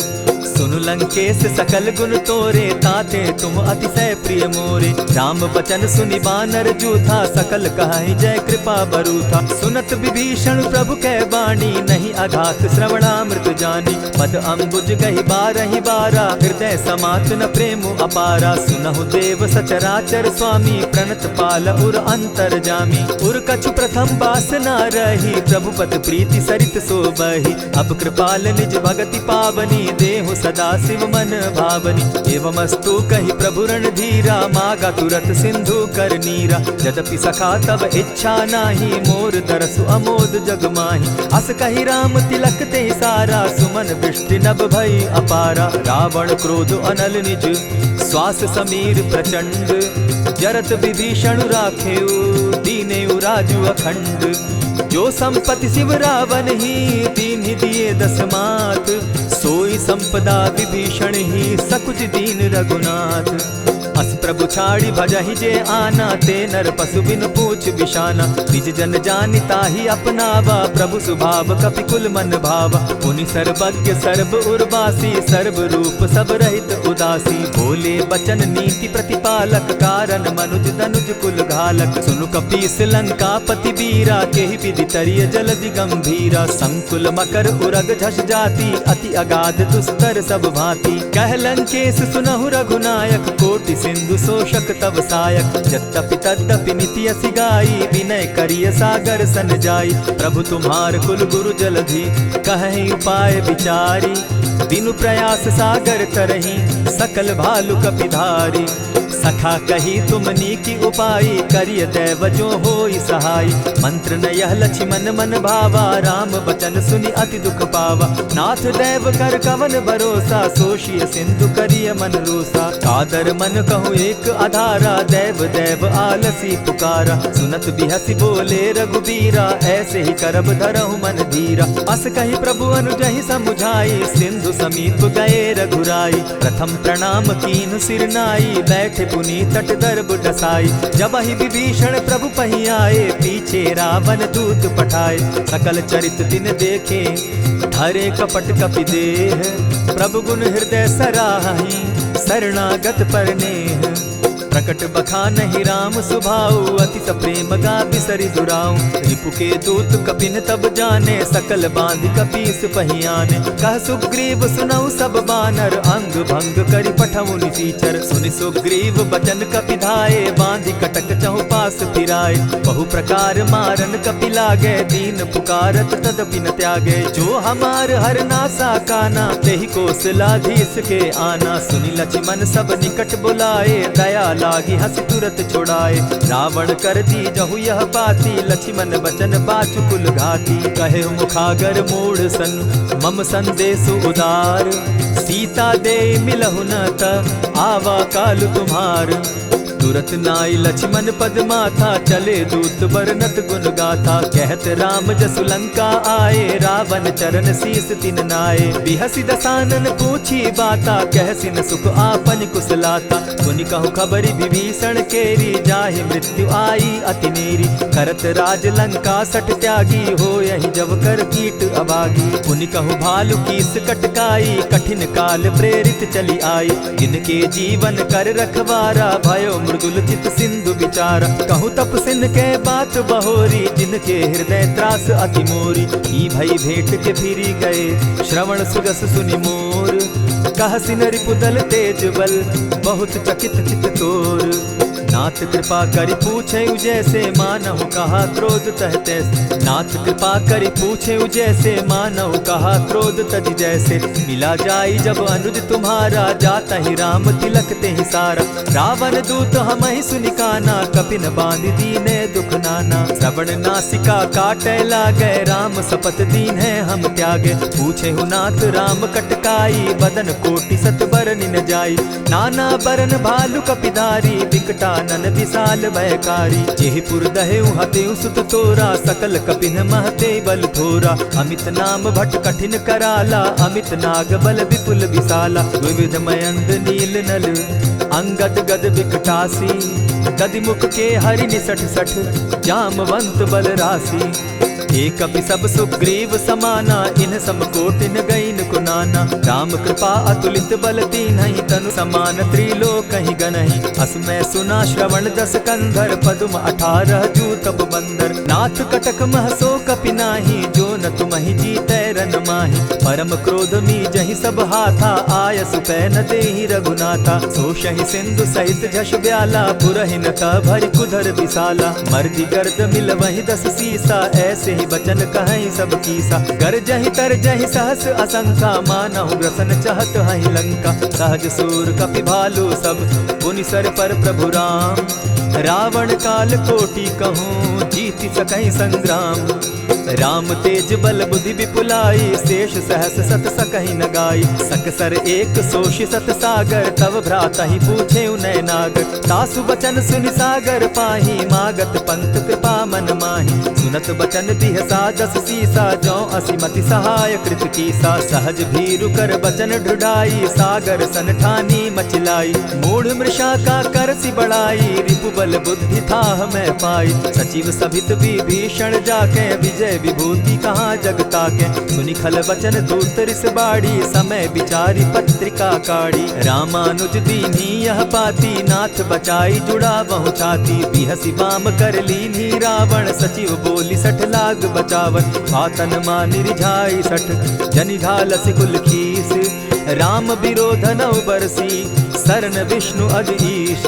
सुनु लंकेश सकल गुण तोरे, ताते तुम अतिशय प्रिय मोरे। राम बचन सुनि बानर जूथा, सकल कहाहि जय कृपा बरूथा। सुनत विभीषण प्रभु कै बाणी, नहीं अघात श्रवणामृत जानी। पद अम्बुज गहि बारहि बारा, हृदय समात न प्रेम अपारा। सुनहु देव सचराचर स्वामी, प्रणत पाल उर अंतर जामी। उर कछु प्रथम बास न रही, प्रभु पद प्रीति सरित सोबहि। अब कृपाल निज भगति पावनी, देहु सदा शिव मन भावनी। एवमस्तु कहि प्रभु रणधीरा, मागा तुरत सिंधु कर नीरा। यद्यपि सखा तब इच्छा नाही, मोर दरसु अमोद जग माही। अस कहि राम तिलक तेहि सारा, सुमन वृष्टि नभ भई अपारा। रावण क्रोध अनल निज, श्वास समीर प्रचंड। जरत विभीषण राखेउ, दीनेउ राजु अखंड। जो संपत्ति शिव रावण ही, दीन्हि दिए दस मात। सोई संपदा विभीषण ही, सकुच दीन रघुनाथ। अस प्रभु छाड़ी भजहि जे आना, ते नर पशु बिन पूज पूछ बिशाना। निज जन जानिता ही अपनावा, प्रभु स्वभाव कपि कुल मन भावा। मुनि सर्वज्ञ सर्व उर्वासी, सर्व रूप सब रहित उदासी। बोले बचन नीति प्रतिपालक, कारण मनुज दनुज कुल घालक। सुनु कपीस लंकापति वीरा, केहि विधि तरिय जलधि गंभीरा। संकुल मकर उरग झष जाति, अति अगाध दुस्तर सब भांति। कह लंकेश सुनहु रघुनायक, कोटि सिंधु शोषक तव सायक। यद्यपि तद्यपि निति असि गाई, विनय करिय सागर सन जाई। प्रभु तुम्हार कुल गुरु जलधि, कहि उपाय विचारी। दिनु प्रयास सागर तरही, सकल भालु कपिधारी। सखा कही तुमनी की उपाई, करिय दैव जो होई सहाय। मंत्र न यह लक्ष्मण मन भावा, राम बचन सुनि अति दुख पावा। नाथ दैव कर कवन भरोसा, सोषिय सिंधु करिय मन रोसा। कादर मन कहूँ एक आधारा, दैव दैव आलसी पुकारा। सुनत बिहसी बोले रघुबीरा, ऐसे ही करब धरहु मन धीरा। अस कही प्रभु अनुजहि समुझाई, सिंधु समीप गए रघुराई। प्रथम प्रणाम कीन सिर नाई, बैठे पुनि तट दर्ब डसाई। जब ही विभीषण प्रभु पही आए, पीछे रावण दूत पठाए। सकल चरित दिन देखे, धरे कपट कपि देह। प्रभु गुण हृदय सराहि, शरणागत परनेह। प्रकट बखानहि राम सुभाऊ, अति सप्रेम गा बिसरि दुराऊ। रिपु के दूत कपिन तब जाने, सकल बांधि कपीस पहियाने। कह सुग्रीव सुनऊ सब बानर, अंग भंग करि पठऊ निसीचर। सुनि सुग्रीव बचन कपि धाये, बांधि कटक चहु पास फिराए। बहु प्रकार मारन कपि लागे, दीन पुकारत तदपि न त्यागे। जो हमार हर नासा काना, तेहि कौशलाधीश के आना। सुनि लक्ष्मण सब निकट बुलाए, दया लागी हंसी तुरत छुड़ाए। रावण कर दी जहु यह पाती, लक्ष्मण बचन बाचु कुल घाती। कहे मुखागर मूढ़ सन, मम संदेश उदार। सीता दे मिलहु न त, आवा काल तुम्हार। तुरत नाई लक्ष्मण पद माथा, चले दूत बरनत गुण गाथा। कहत राम जसु लंका आए, रावण चरण शीस तिन नाये। बिहसी दसानन पूछी बाता, कहसिन सुख आपन कुशलाता। सुनि कहु खबरि विभीषण केरी, जाहि मृत्यु आई अति नेरी। करत राज लंका सठ त्यागी, हो यही जब कर कीट अभागी। पुनि कहु भालु कीस कटकाई, कठिन काल प्रेरित चली आई। जिनके जीवन कर रखवारा, भयो मृदुल चित सिंधु विचारा। कहूँ तपसिन के बात बहोरी, जिनके हृदय त्रास अति मोरी। ई भई भेंट के फिरी गए, श्रवण सुगस सुनि मोर। कहसिन रिपुदल तेज बल, बहुत चकित चित तोर। नाथ कृपा करि पूछे जैसे, मानहु कहा क्रोध तह तैसे। नाथ कृपा करि पूछे जैसे, मानहु कहा क्रोध तज जैसे। मिला जाई जब अनुज तुम्हारा, जाता ही राम तिलक ते ही सारा। रावण दूत हम ही सुनि काना, कपिन बांध दीने दुख नाना। श्रवण नासिका काटे लागे, राम शपथ दीन है हम त्यागे। पूछे हु नाथ राम कटकाई, बदन कोटि सत बरनि न जाई। नाना बरन भालु कपिधारी, विकटा नन विशाल भयकारी। जेहिपुर दहेउ हतेउ सुत तोरा, सकल कपिन महते बल थोरा। अमित नाम भट कठिन कराला, अमित नाग बल विपुल विशाला। विविध मयंद नील नल, अंगद गद विकटासी। गदि मुख के हरि निसठ सठ, जामवंत बल राशि। एक कपि सब सुग्रीव समाना, इन सम कोटिन गईन कुनाना। राम कृपा अतुलित बल दीन्हि, तनु समान त्रिलोक ही गनहि। अस मैं सुना श्रवण दस कंधर, पदुम 18 जूतब बंदर। नाथ कटक महसो कपि नाही, जो न तुमहि जीतै रन माहि। परम क्रोध मी जहि सब हाथा, आय सुपै न देहि रघुनाथा। सोषहि सिंधु सहित झष ब्याला, पुरहि न क भरि कुधर विशाला। मर्दि गर्द मिल वहि 10 सीसा, ऐसे ही बचन कहीं सब कीसा। गरजहि तरजहि सहस असंखा, मानहु ग्रसन चहत हहि लंका। सहज सूर कपि भालु सब, पुनि सर पर प्रभु राम। रावण काल कोटि कहूँ जी जीति सकहि संग्राम। राम तेज बल बुद्धि विपुलाई, शेष सहस सत सकहि न गाई। सकसर एक सोषि सत सागर, तव भ्राता ही पूछे उनय नागर। तासु बचन सुनि सागर पाही, मागत पंत कृपा मन माही। सुनत बचन दिह सादस सीसा, जौ असिमति सहाय कृत कीसा। सहज भीरु कर बचन ढुढ़ाई, सागर सन ठानी मचिलाई। मूढ़ मृषा का करसि बढ़ाई, रिपु बल बुद्धि थाह मैं पाई। सचिव सभित विभीषण जाके, विजय विभूति कहाँ जग ताके। सुनि खल बचन दूत रिस बाड़ी, समय विचारी पत्रिका काढ़ी। रामानुज दीन्ही यह पाती, नाथ बचाई जुड़ा बहु छाती। बिहसि बाम कर लीन्ही रावण, सचिव बोली सठ लाग बचावन। आतन मानि रिझाई सठ, जनि घालसि कुल खीस। राम विरोध नौ बरसी, सरन विष्णु अज ईश।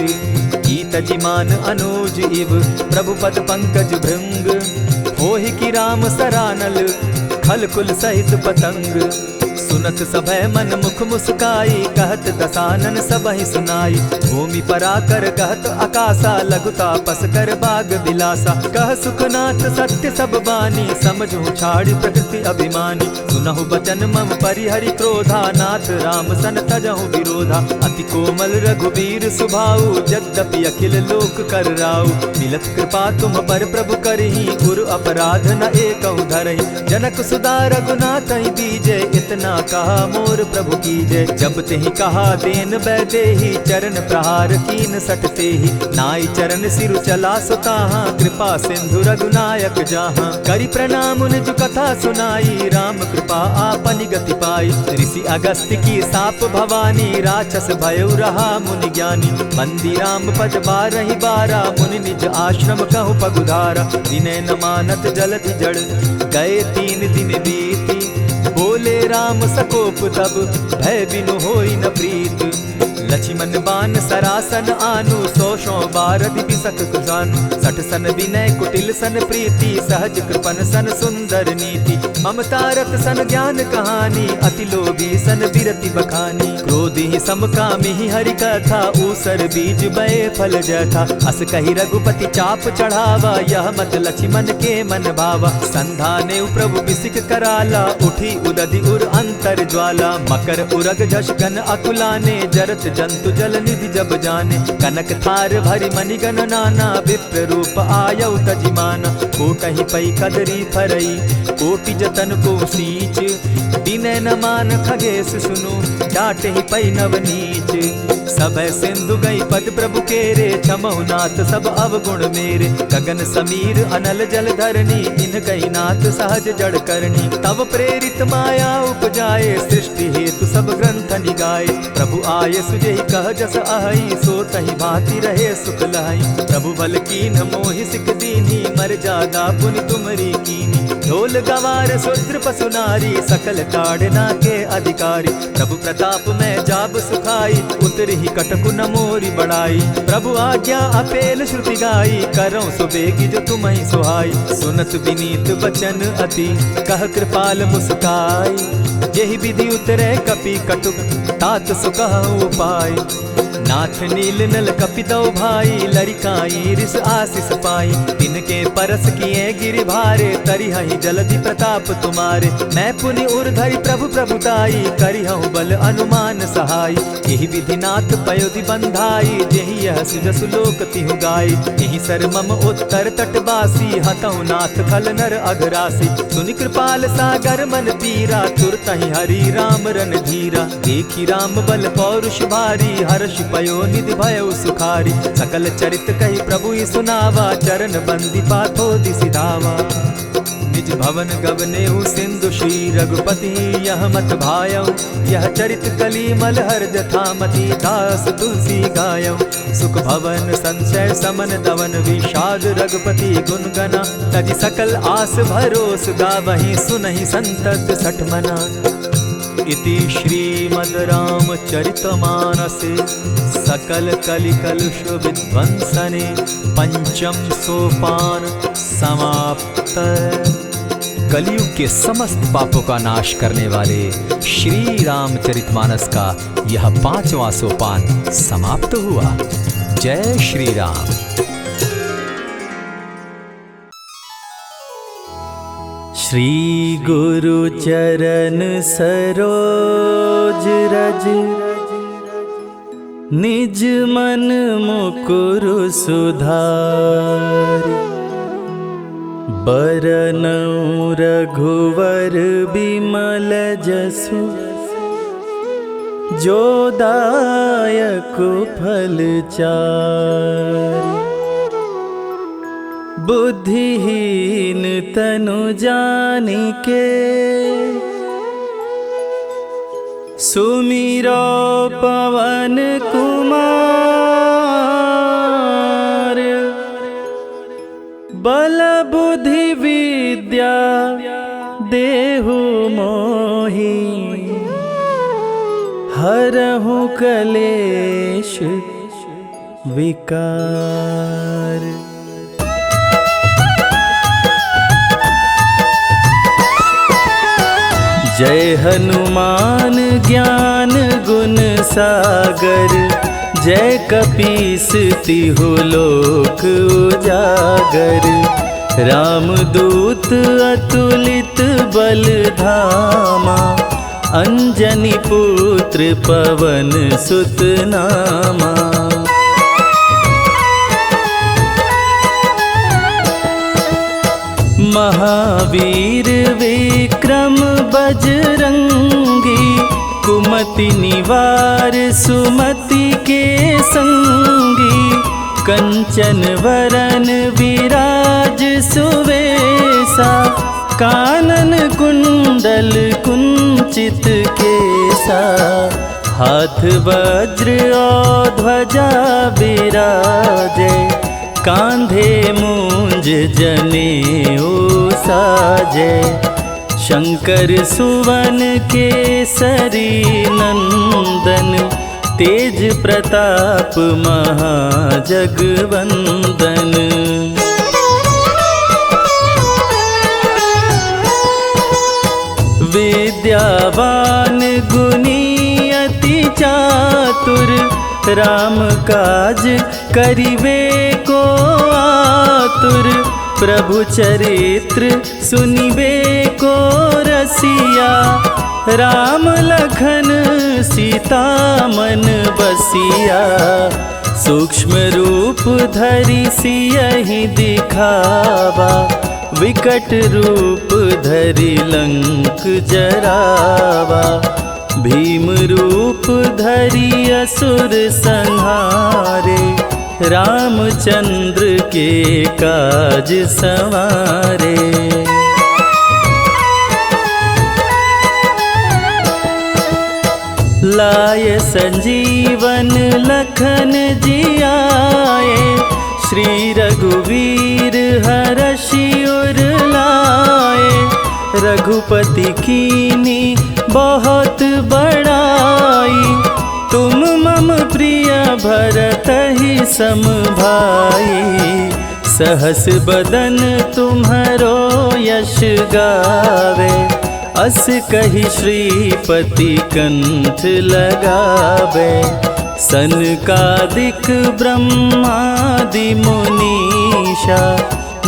कीत जिमान अनुज इव, प्रभु पद पंकज भृंग। होहि की राम सरानल, खल कुल सहित पतंग। सुनत सभय मन मुख मुस्काई, कहत दसानन सबहि सुनाई। भूमि पराकर कहत आकाशा, लघु तापस कर बाग बिलासा। कह सुखनाथ सत्य सब बानी, समझू छाड़ी प्रकृति अभिमानी। सुनहु बचन मम परिहरि क्रोधा, नाथ राम सन तजहु विरोधा। अति कोमल रघुबीर सुभाऊ, यद्यपि अखिल लोक कर राऊ। मिलत कृपा तुम पर प्रभु करही, गुरु अपराध न एकहु धरहि। जनक सुदा रघुनाथ ही दीजे, इतना कहा मोर प्रभु कीजे। जब तेहि कहा देन बैदेही, चरण प्रहार कीन सटते ही। नाई चरण सिरु चला सुताहा, कृपा सिंधु रघुनायक जाहा। करि प्रणाम निज कथा सुनाई, राम कृपा आपनि गति पाई। ऋषि अगस्त्य की साप भवानी, राक्षस भयउ रहा मुनि ज्ञानी। बंदी राम पद बारहि बारा, मुनि निज आश्रम कहु पगुधारा। विनय न मानत जलधि जड़, गए 3 दिन बीती। बोले राम सकोप तब, भय बिनु होई न प्रीत। लक्ष्मण बान सरासन आनु, 100 बारधि बिसक कुजानु। 60 सन विनय कुटिल सन प्रीति, सहज कृपन सन सुंदर नीति। ममता रत सन ज्ञान कहानी, अति लोभी सन बिरति बखानी। क्रोधि समकामी हरि कथा, ऊसर बीज बये फल जथा। अस कहि रघुपति चाप चढ़ावा, यह मत लक्ष्मण के मन भावा। संधाने प्रभु बिसिक कराला, उठी उदधि उर अंतर ज्वाला। मकर उरग झष गन अकुलाने, जरत जंतु जल निधि जब जाने। कनक थार भरि मणिगण नाना, विप्र रूप आयौ तजिमाना। कोटहि पै कदरी फरई, कोटि जतन को सींच। विनय न मान खगेश सुनु, डांटहि पै नव नीच। सभय सिंधु गई पद प्रभु केरे, क्षमहु नाथ सब अवगुण मेरे। गगन समीर अनल जल धरनी, इन कही नाथ सहज जड़ करनी। तब प्रेरित माया उपजाए, सृष्टि हेतु सब ग्रंथ निगाए। प्रभु आय सुजेहि कह जस अहई, सो तहि भांति रहे सुख लहई। प्रभु बल कीन मोहि सिख दीनी, मर जादा पुनि तुमरी कीनी। ढोल गवार शूद्र पशु नारी, सकल ताड़ना के अधिकारी। प्रभु प्रताप में जाब सुखाई, उतरि कटकु न मोरी बड़ाई। प्रभु आज्ञा अपेल श्रुति गाई, करौ सुबेगी जो तुम्हि सुहाई। सुनत विनीत बचन अति, कह कृपाल मुस्काई। जेहि विधि उतरे कपि कटुक, तात सुकहु उपाय। नाथ नील नल कपितौ भाई, लरिकाई रिस आशीष पाई। तिनके परस किए गिरि भारे, तरिहहि जलधि प्रताप तुम्हारे। मैं पुनि उर्धरि प्रभु प्रभुताई, करिहउ बल अनुमान सहाय। एहि विधि नाथ पयोधि बंधाई, जेहि यह सुजसु लोक तिहु गाई। एहि सर मम उत्तर तटवासी, हतहु नाथ खल नर अघरासी। सुनि कृपाल सागर मन पीरा, तुरतहि हरि राम रन धीरा। देखी राम बल पौरुष भारी, हर्ष पयो निधि भयउ सुखारी। सकल चरित कहि प्रभु ही सुनावा, चरण बंदी पाथो दिसि धावा। निज भवन गवनेहु सिंधु श्री रघुपति, यह मत भायौ। यह चरित कली मलहर जथामति, दास तुलसी गायौ। सुख भवन संशय समन दवन, विषाद रघुपति गुण गना। तजि सकल आस भरोस, गावहि सुनहि संतत सठ मना। इति श्रीमद् रामचरितमानसे, सकल कलि कलुष विध्वंसने। पंचम सोपान समाप्त। कलयुग के समस्त पापों का नाश करने वाले श्री रामचरितमानस का यह 5वां सोपान समाप्त हुआ। जय श्री राम। श्री गुरु चरण सरोज रज, निज मन मुकुरु सुधारि। बरनउँ रघुवर बिमल जसु, जो दायक फल चारि। बुद्धिहीन तनु जानिके, सुमिरो पवन कुमार। बल बुद्धि विद्या देहु मोहि, हरहु कलेश विकार। जय हनुमान ज्ञान गुण सागर, जय कपीस तिहु लोक उजागर। रामदूत अतुलित बल धामा, अंजनी पुत्र पवन सुत नामा। महावीर विक्रम बजरंगी, कुमति निवार सुमति के संगी। कंचन वरन विराज सुवेसा, कानन कुंडल कुंचित केसा। हाथ वज्र और ध्वजा बिराजे, कांधे मूंज जनेऊ साजे। शंकर सुवन केसरी नंदन, तेज प्रताप महाजगवंदन। विद्यावान गुणी अति चातुर, राम काज करिवे को आतुर। प्रभु चरित्र सुनिबे को रसिया, राम लखन सीता मन बसिया। सूक्ष्म रूप धरि सियहि दिखावा, विकट रूप धरि लंक जरावा। भीम रूप धरि असुर संहारे, रामचंद्र के काज सवारे। लाय संजीवन लखन जियाए, श्री रघुवीर हरषि उर लाए। रघुपति कीनी बहुत बड़ाई, तुम मम प्रिय भरतहि सम भाई। सहस बदन तुम्हरो यश गावे, अस कहि श्रीपति कंठ लगावे। सनकादिक ब्रह्मादि मुनीषा,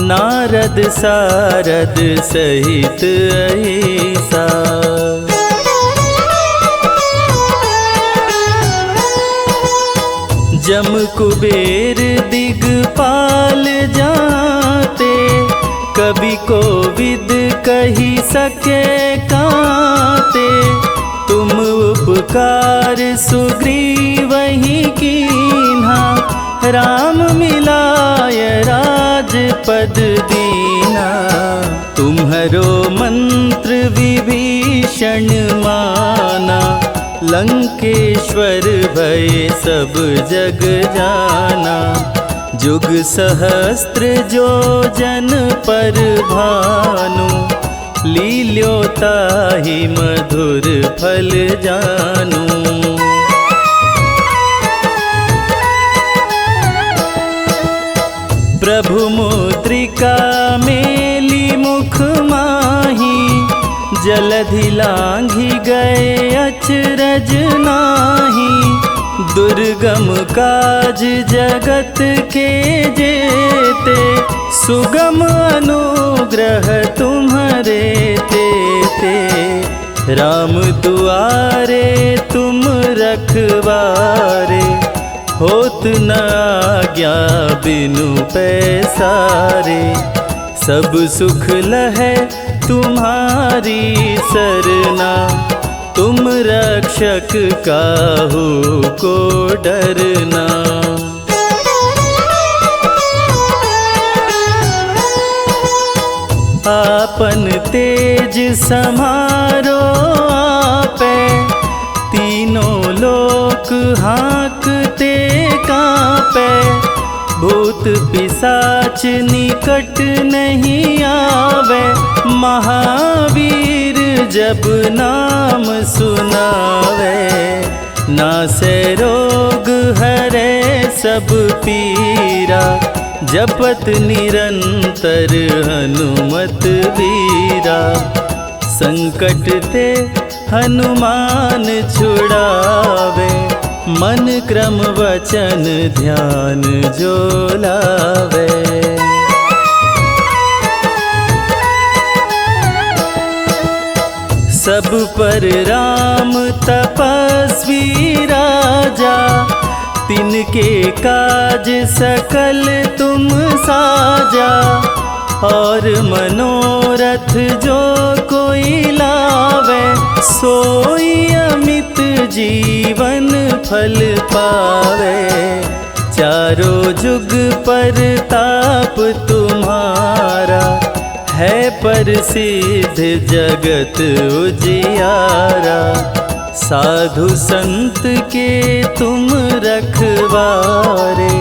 नारद सारद सहित अहिसा। जम कुबेर दिगपाल जाते, कवि कोविद कही सके काते। तुम उपकार सुग्रीवहि कीन्हा, राम मिलाय राजपद दीना। तुम्हरो मंत्र विभीषण माना, लंकेश्वर भय सब जग जाना। जुग सहस्त्र जो जन पर भानु, लील्योताहि मधुर फल जानू। प्रभु मुद्रिका मेली मुख माही, जलधि लांघि गए अचरज नाही। दुर्गम काज जगत के जेते, सुगम अनुग्रह तुम्हारे ते राम दुआरे तुम रखवारे, होत न आज्ञा बिनु पैसारे। सब सुख लहै तुम्हारी सरना, तुम रक्षक काहू को डरना। आपन तेज समारो आपे, तीनों लोक हाँकते कांपे। भूत पिशाच निकट नहीं आवे, महावीर जब नाम सुनावे। नासे रोग हरे सब पीरा, जपत निरंतर हनुमत वीरा। संकट ते हनुमान छुड़ावे, मन क्रम वचन ध्यान जो लावे। सब पर राम तपस्वी राजा, तिनके काज सकल तुम साजा। और मनोरथ जो कोई लावे, सोई अमित जीवन फल पावे। चारों जुग पर ताप तुम्हारा, है प्रसिद्ध जगत उजियारा। साधु संत के तुम रखवारे,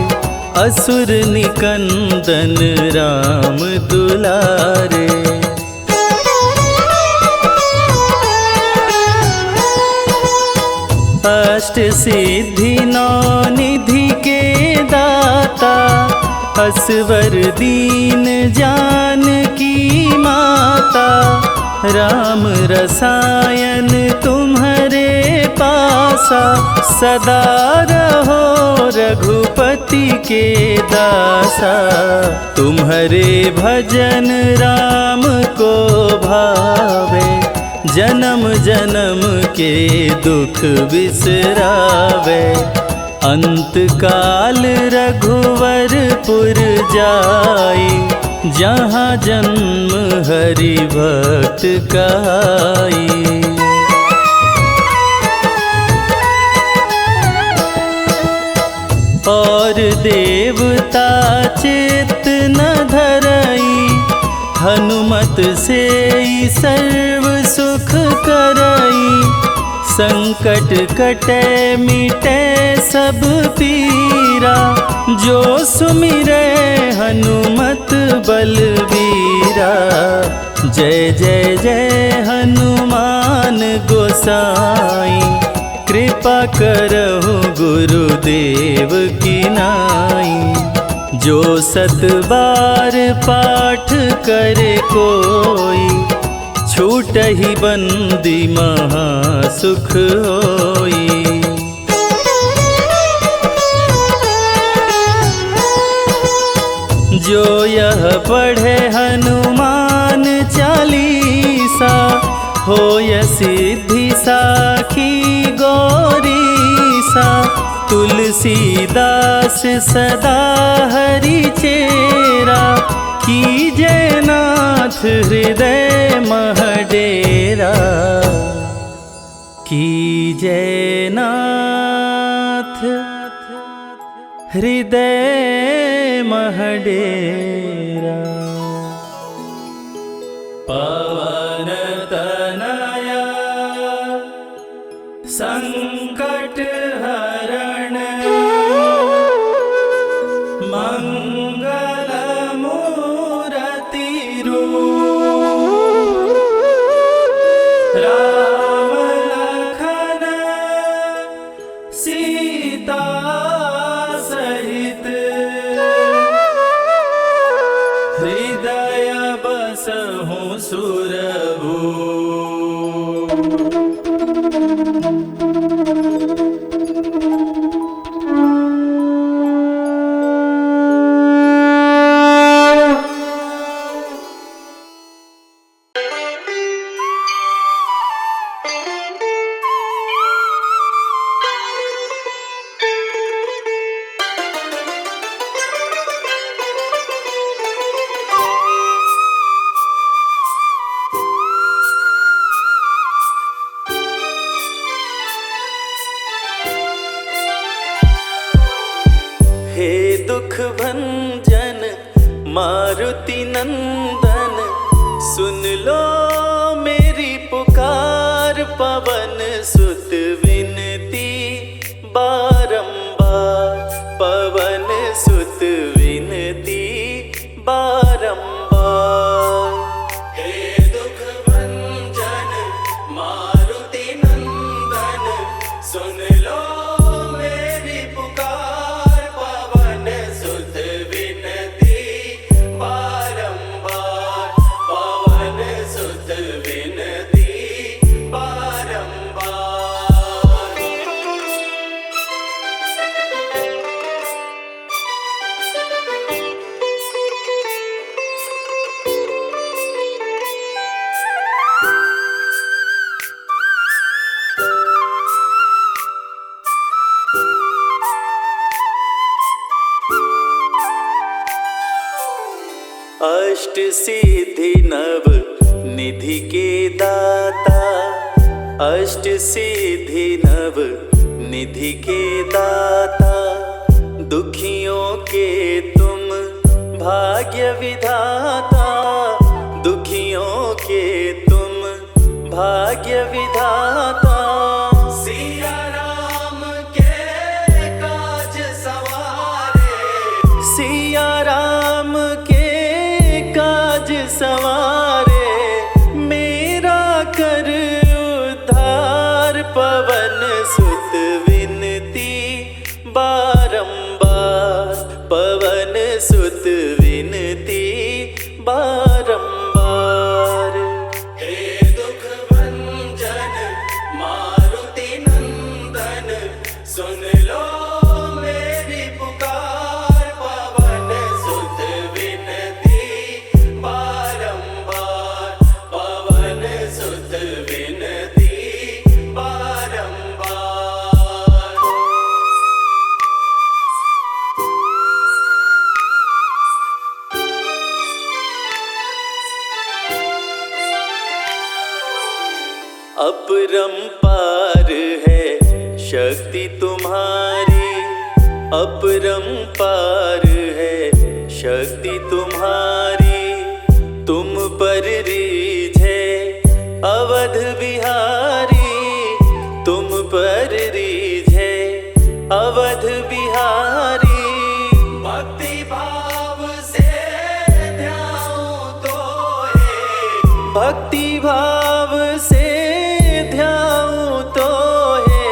असुर निकंदन राम दुलारे। अष्ट सिद्धि नौ निधि के दाता, असवर दीन जानकी माता। राम रसायन तुम्हारे पासा, सदा रहो रघुपति के दासा। तुम्हारे भजन राम को भावे, जन्म जन्म के दुख बिसरावे। अंत काल रघुवरपुर जाई, जहाँ जन्म हरि भक्त कहाई। और देवता चित्त न धरई, हनुमत से सर्व सुख करई। संकट कटे मिटे सब पीरा, जो सुमिरे हनुमत बलवीरा। जय जय जय हनुमान गोसाई, कृपा करहु गुरुदेव की नाई। जो सत बार पाठ करे कोई, छूटहि बंदी महा सुख होई। जो यह पढ़े हनुमान चालीसा, होय सिद्धि साखी गौरीसा। तुलसीदास सदा हरि चेरा, कीजय नाथ हृदय मह डेरा। कीजय नाथ हृदय मह डेरा। पवन तनया संकट हरण, मंगल मूरति रूप। राम लखन सीता सहित, हृदय बसहु सुरभूप। भंजन मारुति नंदन, सुन लो मेरी पुकार। पवन सुत विनती बारंबार, पवन सुत विनती बारंबार। हे दुख भंजन मारुति नंदन, सुन लो मेरी पुकार। पवन सुत विनती बारंबार, पवन सुत विनती बारंबार। अष्ट सिद्धि नव निधि के दाता, अष्ट सिद्धि नव निधि के दाता। दुखियों के तुम भाग्य विधाता, दुखियों के तुम भाग्य विधाता। सिया राम के काज सवारे, सिया राम के काज सवारे। मेरा कर उद्धार, पवन सुत विनती बारंबार, पवन सुत विनती बारंबार। हे दुख भंजन मारुति नंदन, सुन लो मेरी पुकार। पवन सुत विनती बारंबार, पवन सुत विनती बारंबार। अपरंपार है शक्ति तुम्हारी, अपरंपार है शक्ति तुम्हारी। तुम पर रीझे अवध बिहारी, तुम पर रीझे अवध बिहारी। भक्ति भाव से ध्याऊं तो है, भक्ति भाव से ध्याऊं तो है।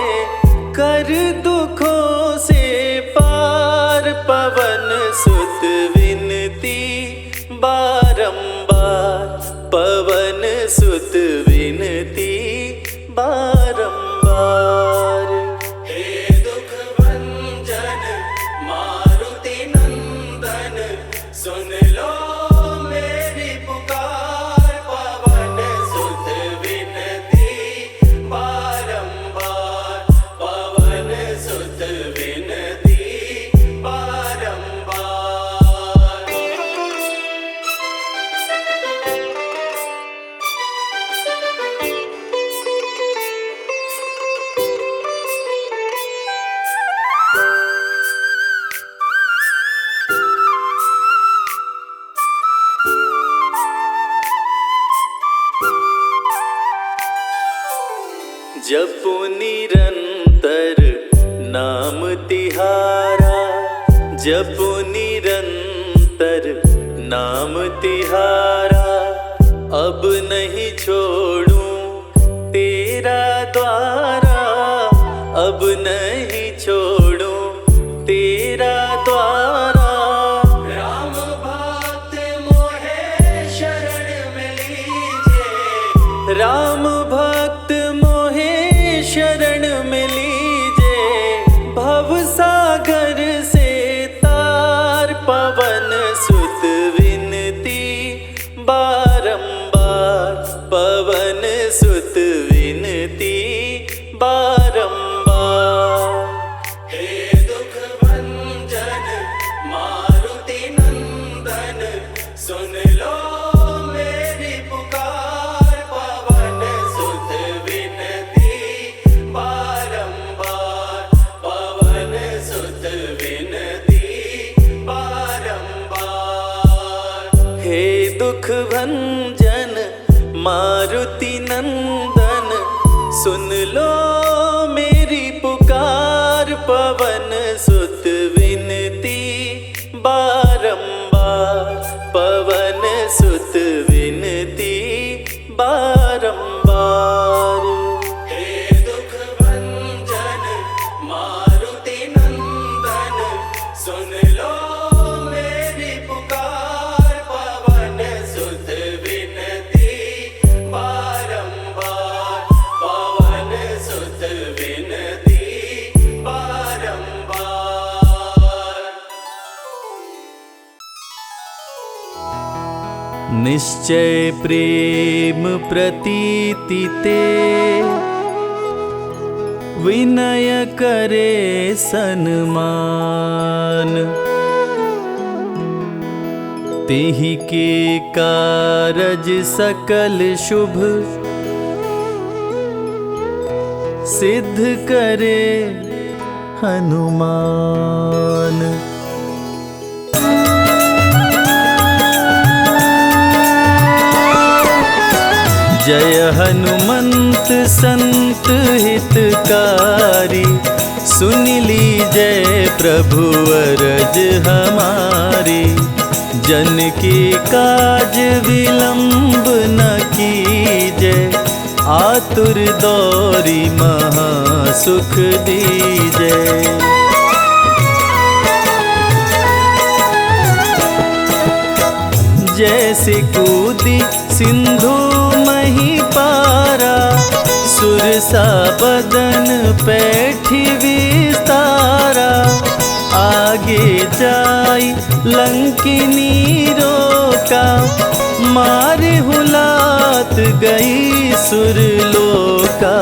कर दुखों से पार, पवन सुत विनती बारंबार, पवन सुत विनती बारंबार। हे दुख भंजन मारुति नंदन, सुन लो मेरी पुकार। पवन सुत विनती बारंबार, पवन सुत विनती बारंबार। जपो निरंतर नाम तिहारा, जपो निरंतर नाम तिहारा। अब नहीं छोड़ूं तेरा द्वारा, अब नहीं छोड़ूं तेरा द्वारा। राम भक्त मोहे शरण में लीजे, राम भक्त मोहे शरण में लीजे। भव सागर से तार, पवन सुत विनती बारंबार, पवन सुत विनती बारंबार। हे दुख भंजन मारुति नंदन, सुन लो मेरी पुकार। पवन सुत विनती बारंबार, पवन सुत विनती बारंबार। मारुति नंदन सुन लो मेरी पुकार। पवन सुत विनती बारंबार, पवन सुत विनती बारंबार। हे दुख भंजन मारुति नंदन सुन लो मेरी पुकार। पवन सुत विनती बारंबार, पवन सुत विनती बारंबार। निश्चय प्रेम प्रतीति ते विनय करे सन्मान। तेहि के कारज सकल शुभ सिद्ध करे हनुमान। जय हनुमंत संत हितकारी, सुन लीजय प्रभु अरज हमारी। जन की काज विलंब न कीजय, आतुर दौरी महा सुख दीजय। जैसे कूदी सिंधु मही पारा, सुरसा बदन पैठी विस्तारा। आगे जाई लंकिनी रोका, मारे हुलात गई सुरलोका।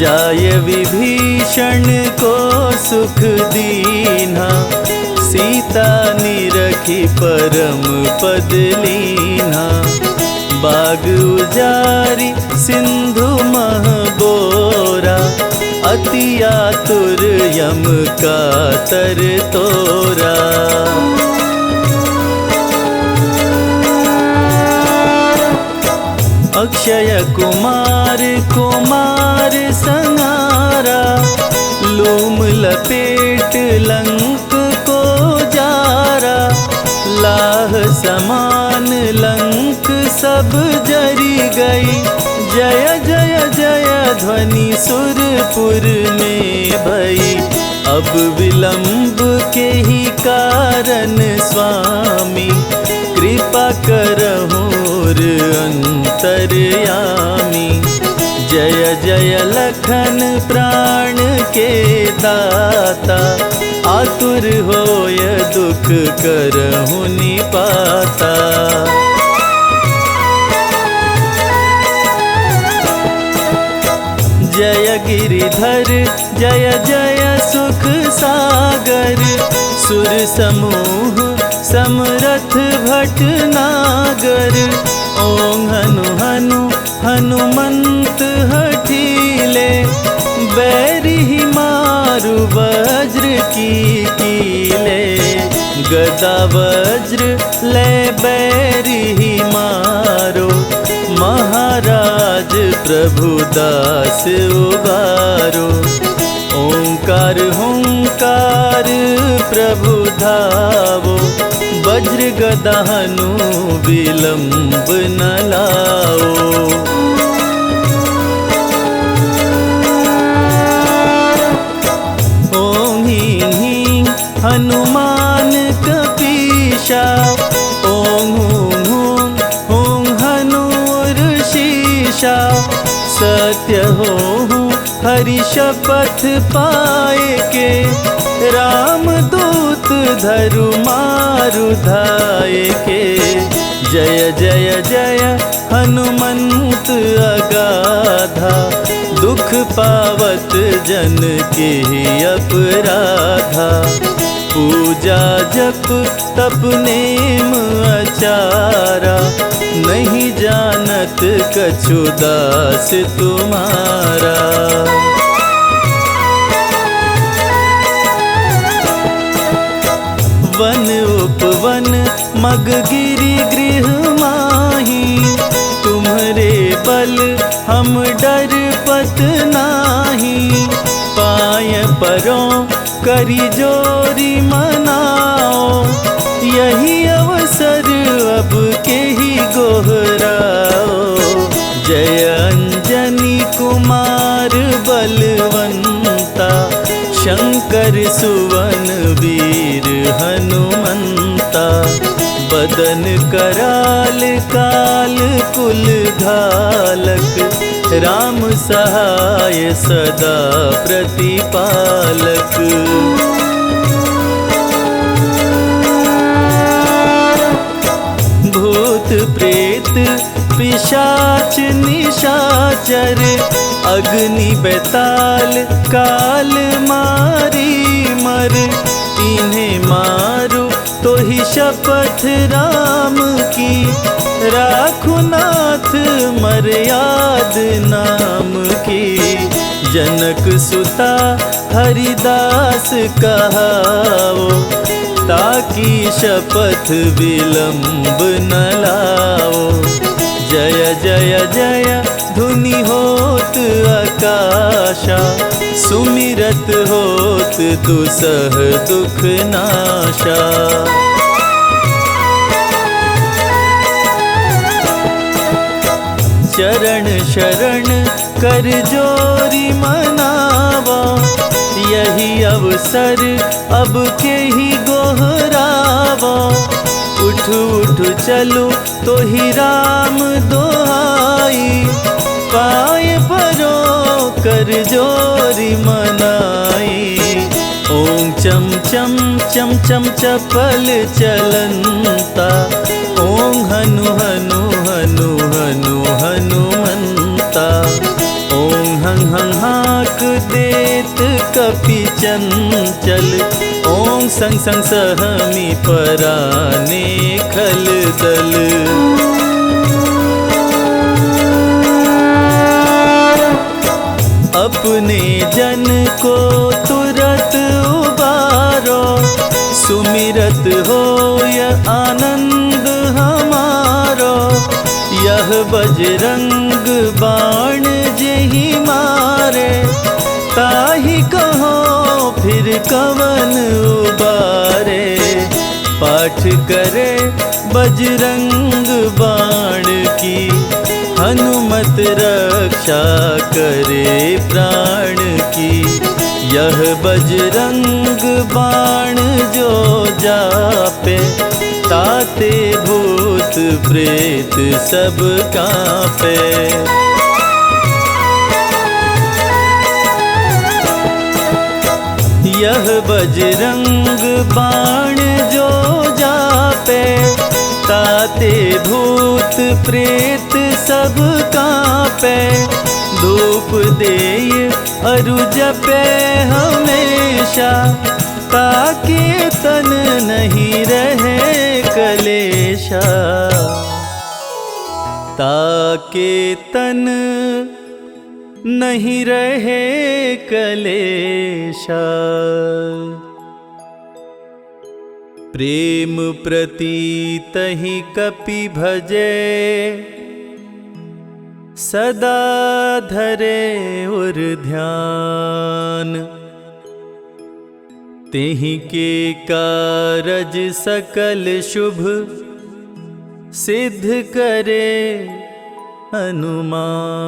जाय विभीषण को सुख दीन्हा, सीता निरखी परम पद लीन्हा। बाग उजारी सिंधु मह बोरा, अति आतुर यम का तर तोरा। अक्षय कुमार कुमार संहारा, लूम लपेट लंक को जारा। लाह समान लंक सब जरी गई, जय जय जय ध्वनि सुरपुर में भई। अब विलंब के ही कारण स्वामी, कृपा करहुर अंतर्यामी। जय जय लखन प्राण के दाता, आतुर होय दुख करहु निपाता। जय गिरिधर जय जय सुख सागर, सुर समूह समरथ भटनागर। ओं हनु हनु हनुमंत हठीले, बैरी मारु वज्र की कीले। गदा वज्र ले बैरी मारो, महाराज प्रभु दास उबारो। ओंकार हुंकार प्रभु धावो, वज्र गदा हनु विलंब न लाओ। ओं ह्रीं ह्रीं हनुमान कपीशा, ओं हूं हूं हूं हनुर्षीशा। सत्य हो हरि शपथ पाए के, राम दूत धरु मारु धाये के। जय जय जय हनुमंत अगाधा, दुख पावत जन के अपराधा। पूजा जप तप नेम आचारा, नहीं जानत कछु दास तुम्हारा। वन उपवन मग गिरि गृह माही, तुम्हरे बल हम डरपत नाही, पाय परों करी जोरी मनाओ, यही अवसर अब के ही गोहराओ। जय अंजनी कुमार बलवंता, शंकर सुवन वीर हनुमंता, बदन कराल काल कुल घालक, राम सहाय सदा प्रतिपालक। भूत प्रेत पिशाच निशाचर, अग्नि बेताल काल मारी मर, इन्हें मारो तो ही शपथ राम की, राखो नाथ मर्याद नाम की। जनक सुता हरिदास कहाओ, ताकि शपथ विलंब न लाओ। जय जय जय धुनि होत आकाशा, सुमिरत होत दुसह दुख नाशा। चरण शरण कर जोरी मनावा, यही अवसर अब के ही गोहरावा। उठ उठ चलो तो ही राम दोहाई, पाय परो कर जोरी मनाई। ओम चम चम चम चम चपल चलंता, ओम हनु हनु हनु हनु हनुमंता। ओम हं हं हाक देत कपि चंचल, ओम संग संग सहमी पराने खल दल। अपने जन को तुरत उबारो, सुमिरत होय आनंद हमारो। यह बजरंग बाण जेहि मारे, ताहि कहो फिर कवन उबारे। पाठ करे बजरंग बाण की, हनुमत रक्षा करे प्राण की। यह बजरंग बाण जो जापे, ताते भूत प्रेत सब कांपे। यह बजरंग बाण जो जापे, ताते भूत प्रेत सब कांपे। धूप देय अरु जपे हमेशा, ताके तन नहीं रहे कलेशा। ताके तन नहीं रहे कलेशा। प्रेम प्रतीत ही कपि भजे, सदा धरे उर ध्यान। तेहि के कारज सकल शुभ, सिद्ध करे हनुमान।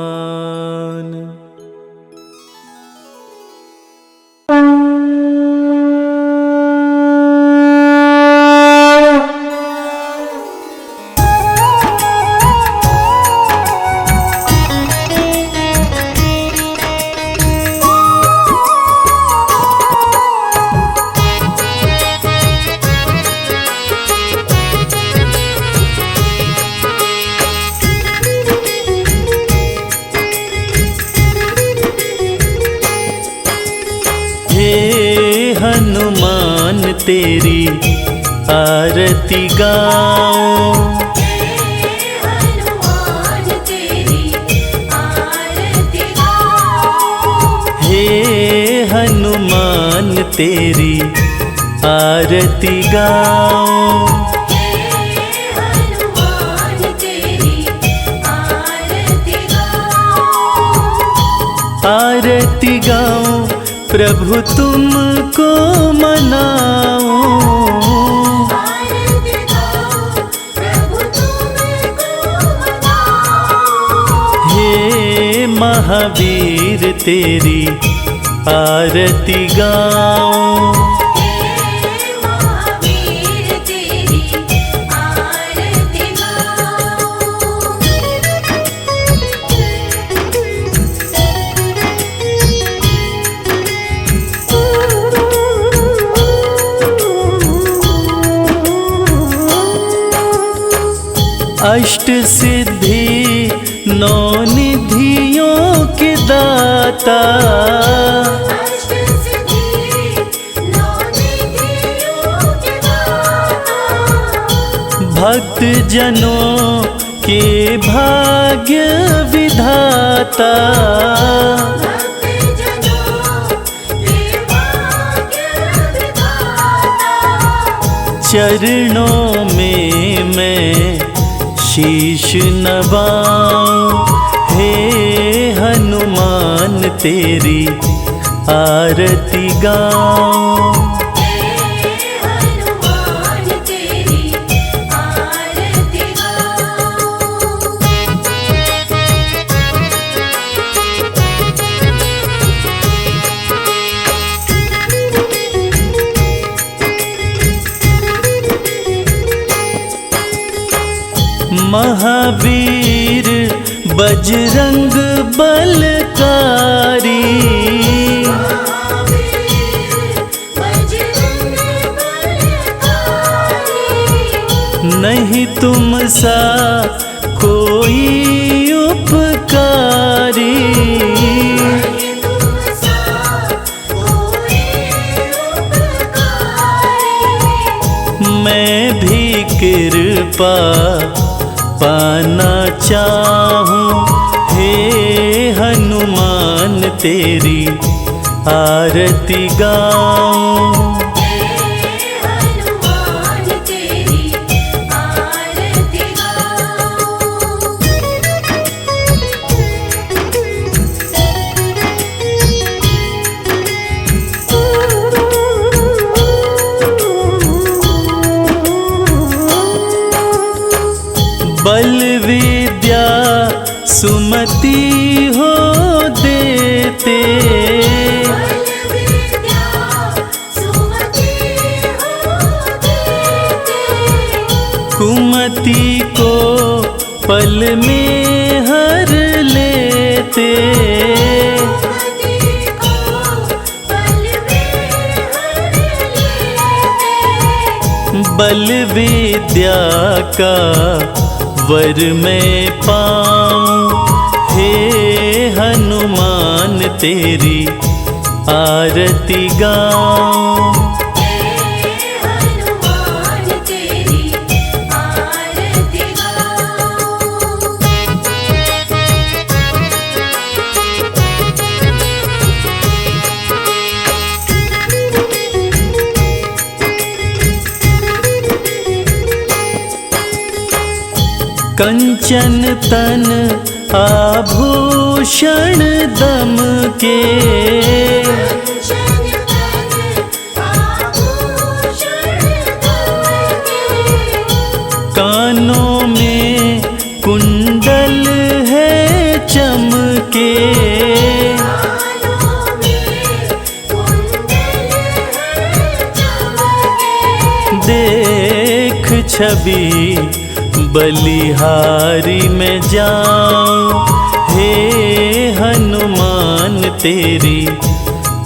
हनुमान तेरी आरती गाऊं, हनुमान तेरी आरती गाऊं। हे हनुमान तेरी आरती गाऊं। हनुमान तेरी आरती गाऊं। आरती गाऊं प्रभु तुमको मनाऊं। आरती गाऊं प्रभु तुमको मनाऊं। हे महावीर तेरी आरती गाऊं। हे महावीर तेरी आरती अष्ट सिद्धि नौ निधियों के दाता, अष्ट सिद्धि नौ निधियों के दाता। भक्त जनों के भाग्य विधाता, भक्त जनों के भाग्य विधाता। चरणों में मैं शीश नवाऊं। हे हनुमान तेरी आरती गाऊं। हे हनुमान तेरी आरती गाऊं। महावीर बजरंग बलकारी, महावीर बजरंग बलकारी। नहीं तुम सा कोई उपकारी। नहीं तुम सा कोई उपकारी। मैं भी कृपा पाना चाहूं। हे हनुमान तेरी आरती गाऊं। हे हनुमान तेरी आरती गाऊं। बल विद्या सुमति हो देते, बल विद्या सुमति हो देते। कुमति को पल में हर लेते। कुमति को पल में हर लेते। बल विद्या का वर मैं पाऊं। हे हनुमान तेरी आरती गाऊं। हे हनुमान तेरी आरती गाऊं। कंचन तन आभूषण दम के, कंचन तन आभूषण दमके। कानों में कुंडल है चमके। कानों में कुंडल है चमके। देख छवि बलिहारी में जाऊं। हे हनुमान तेरी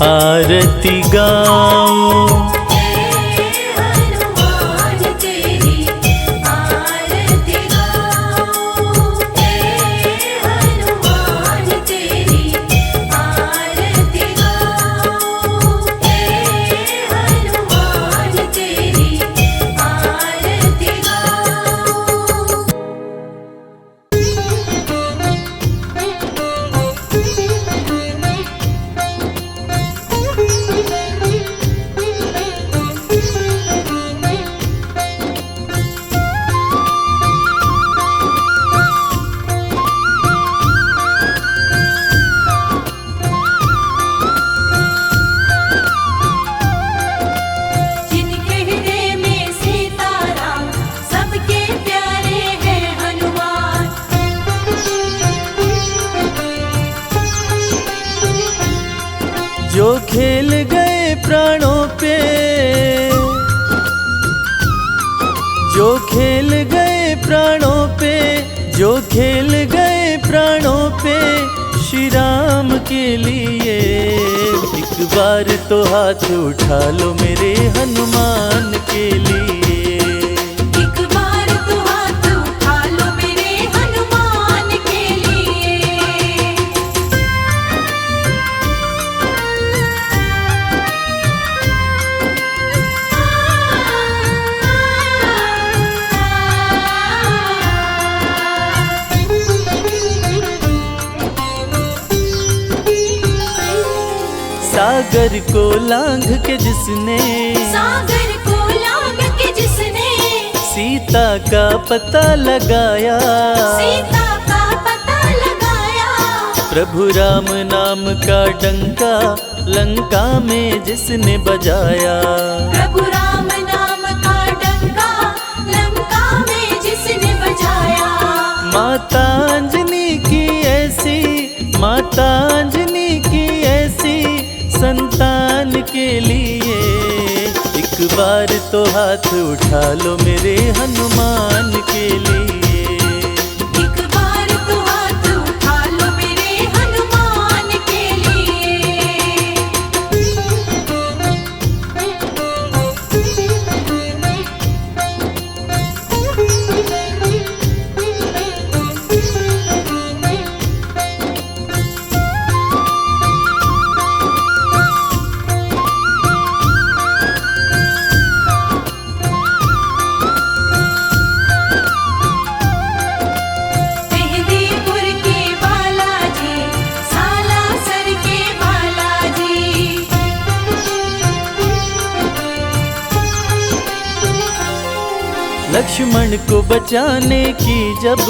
आरती गाऊं। हे हनुमान तेरी आरती गाऊं। हे हनुमान तेरी आरती गाऊं। हे हनुमान तेरी आरती गाऊं। जो खेल गए प्राणों पे, जो खेल गए प्राणों पे, जो खेल गए प्राणों पे श्री राम के लिए। एक बार तो हाथ उठा लो मेरे हनुमान के लिए। एक बार तो हाथ उठा लो मेरे हनुमान के लिए। सागर को लांघ के जिसने, सागर को लांघ के जिसने सीता का पता लगाया, सीता का पता लगाया। प्रभु राम नाम का डंका लंका में जिसने बजाया। प्रभु राम नाम का डंका लंका में जिसने बजाया। माता अंजनी की ऐसी, माता अंजनी की ऐसी संतान के लिए। एक बार तो हाथ उठा लो मेरे हनुमान के लिए। एक बार तो हाथ उठा लो मेरे हनुमान के लिए। मेहंदीपुर के बालाजी, सालासर के बालाजी। लक्ष्मण को बचाने की जब,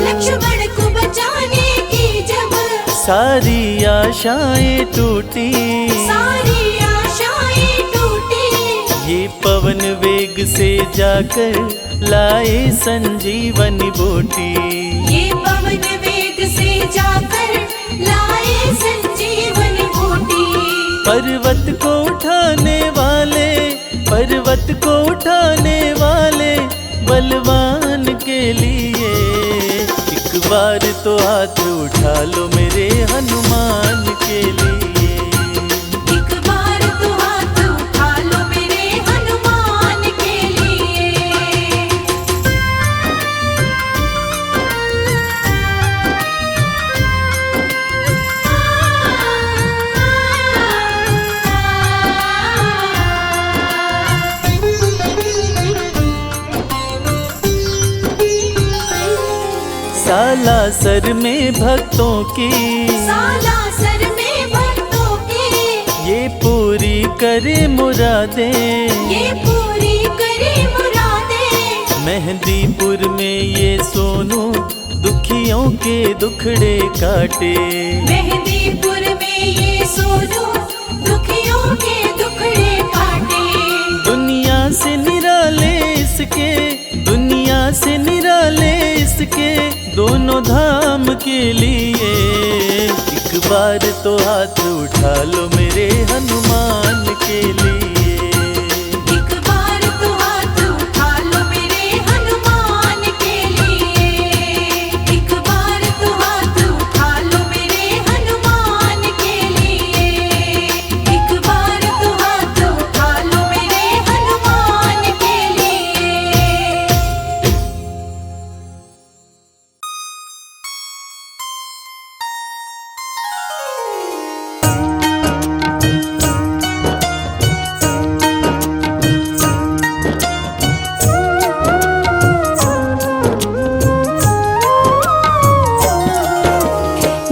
लक्ष्मण को बचाने की जब सारी आशाएं टूटी, सारी आशाएं टूटी। ये पवन वेग से जाकर लाए संजीवनी बूटी। ये पवन वेग से जाकर लाए संजीवनी बूटी। पर्वत को उठाने वाले, पर्वत को उठाने वाले बलवान के लिए। एक बार तो हाथ उठा लो मेरे हनुमान के लिए। एक बार तो हाथ उठा लो मेरे हनुमान के लिए। सालासर में भक्तों की, सालासर में भक्तों की ये पूरी करे मुरादें। ये पूरी करे मुरादें। मेहंदीपुर में ये सोनू दुखियों के दुखड़े काटे। मेहंदीपुर में ये सोनू दुखियों के दुखड़े काटे। दुनिया से निराले इसके, दुनिया से निराले इसके दोनों धाम के लिए। एक बार तो हाथ उठा लो मेरे हनुमान के लिए। एक बार तो हाथ उठा लो मेरे हनुमान के लिए। एक बार तो हाथ उठा लो मेरे हनुमान के लिए। एक बार तो हाथ उठा लो मेरे हनुमान के लिए।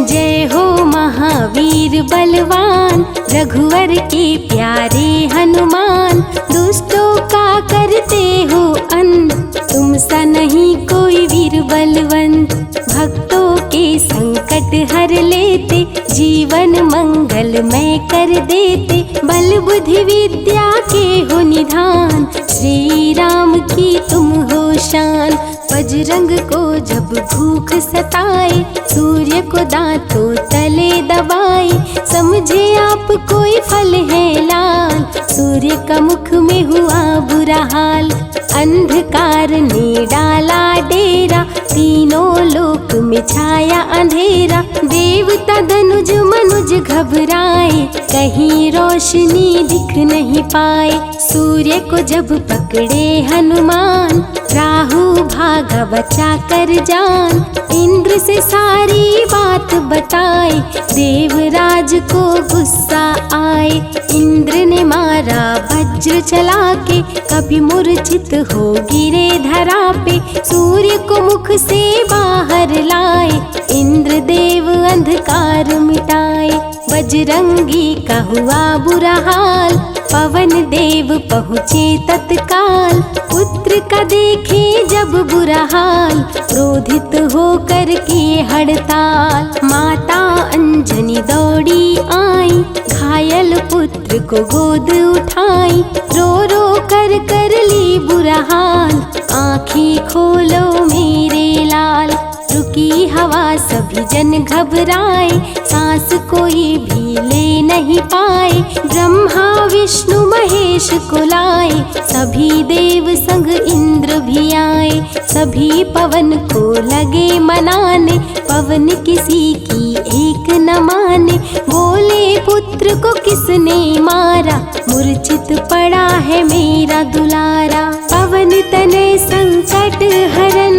जय हो महावीर बलवान, रघुवर के प्यारे हनुमान। दुष्टों का करते हो अंत, तुम सा नहीं कोई वीर बलवंत। भक्तों के संकट हर लेते, जीवन मंगलमय कर देते। बल बुद्धि विद्या के हो निधान, श्री राम की तुम हो शान। बजरंग को जब भूख सताए, सूर्य को दांतों तले दबाए, समझे आप कोई फल है लाल, सूर्य का मुख में हुआ बुरा हाल। अंधकार ने डाला डेरा, तीनों लोक में छाया अंधेरा, देवता धनुज मनुज घबराए, कहीं रोशनी दिख नहीं पाए। सूर्य को जब पकड़े हनुमान, राहु भागा बचा कर जान, इंद्र से सारी बात बताए, देवराज को गुस्सा आए। इंद्र ने मारा वज्र चला के, कभी मूर्छित हो गिरे धरा पे, सूर्य को मुख से बाहर लाए, इंद्र देव अंधकार मिटाए। बजरंगी का हुआ बुरा हाल, पवन देव पहुँचे तत्काल, पुत्र का देखे जब बुरा हाल, क्रोधित होकर किए हड़ताल। माता अंजनी दौड़ी आई, घायल पुत्र को गोद उठाई, रो रो कर ली बुरा हाल, आँखें खोलो मेरे लाल। रुकी हवा सभी जन घबराए, सांस कोई भी ले नहीं पाए, ब्रह्मा विष्णु महेश को लाए, सभी देव संग इंद्र भी आए, सभी पवन को लगे मनाने, पवन किसी की एक न माने, बोले पुत्र को किसने मारा, मूर्छित पड़ा है मेरा दुलारा। पवन तनय संकट हरन,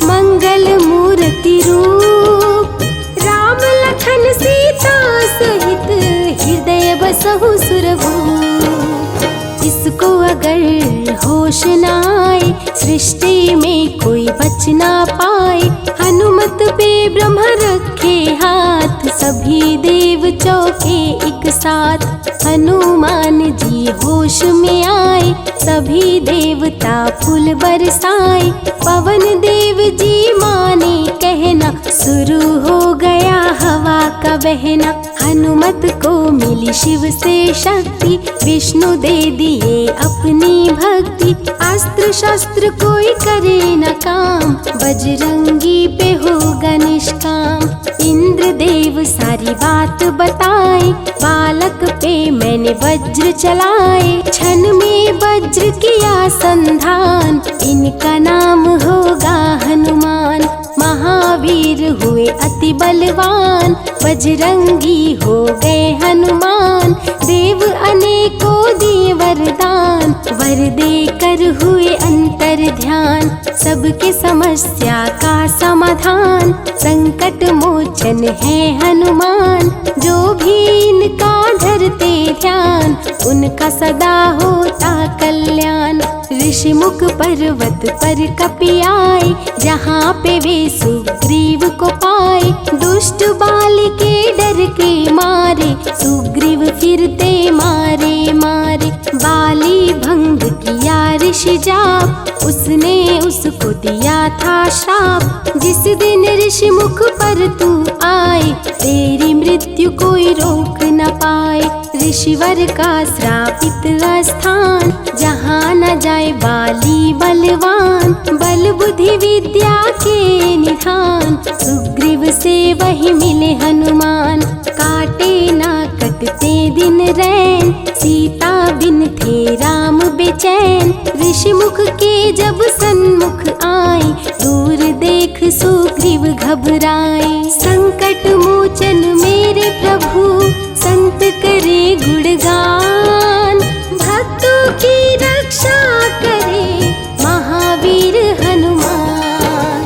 मंगल मूर्ति रूप, राम लखन सीता सहित हृदय बसहु सुरभूप। इसको अगर होश न आए, सृष्टि में कोई बच ना पाए, हनुमत पे ब्रह्मा रखे हाथ, सभी देव चौके एक साथ। हनुमान जी होश में आए, सभी देवता फूल बरसाए, पवन देव जी माने कहना, शुरू हो गया हवा का बहना। हनुमत को मिली शिव से शक्ति, विष्णु दे दिए अपनी भक्ति, अस्त्र शस्त्र कोई करे न काम, बजरंगी पे होगा निष्काम। इंद्र देव सारी बात बताए, बालक पे मैंने वज्र चलाए, क्षण में वज्र किया संधान, इनका नाम होगा हनुमान। महावीर हुए अति बलवान, बजरंगी हो गए हनुमान, देव अनेकों दिए वरदान, वर देकर हुए अंतर ध्यान, सबके समस्या का समाधान, संकट मोचन है हनुमान, जो भी इनका धरते ध्यान, उनका सदा होता कल्याण। ऋषिमुख पर्वत पर कपि आए, जहाँ पे वे सुग्रीव को पाए, दुष्ट बाल के डर के मारे, सुग्रीव फिरते मारे मारे, बाली भंग किया ऋषि जाप, उसने उसको दिया था श्राप, जिस दिन ऋषि मुख पर तू आए, तेरी मृत्यु कोई रोक न पाए। ऋषिवर का श्रापित स्थान, जहाँ न जाए बाली बलवान, बल बुद्धि विद्या के निधान, सुग्रीव से वही मिले हनुमान। काटे ना कटते दिन रैन, सीता बिन थे राम बेचैन, ऋषि मुख के जब सन्मुख आए, दूर देख सुग्रीव घबराए। संकट मोचन मेरे प्रभु, संत करे गुणगान, भक्तों की रक्षा करे महावीर हनुमान।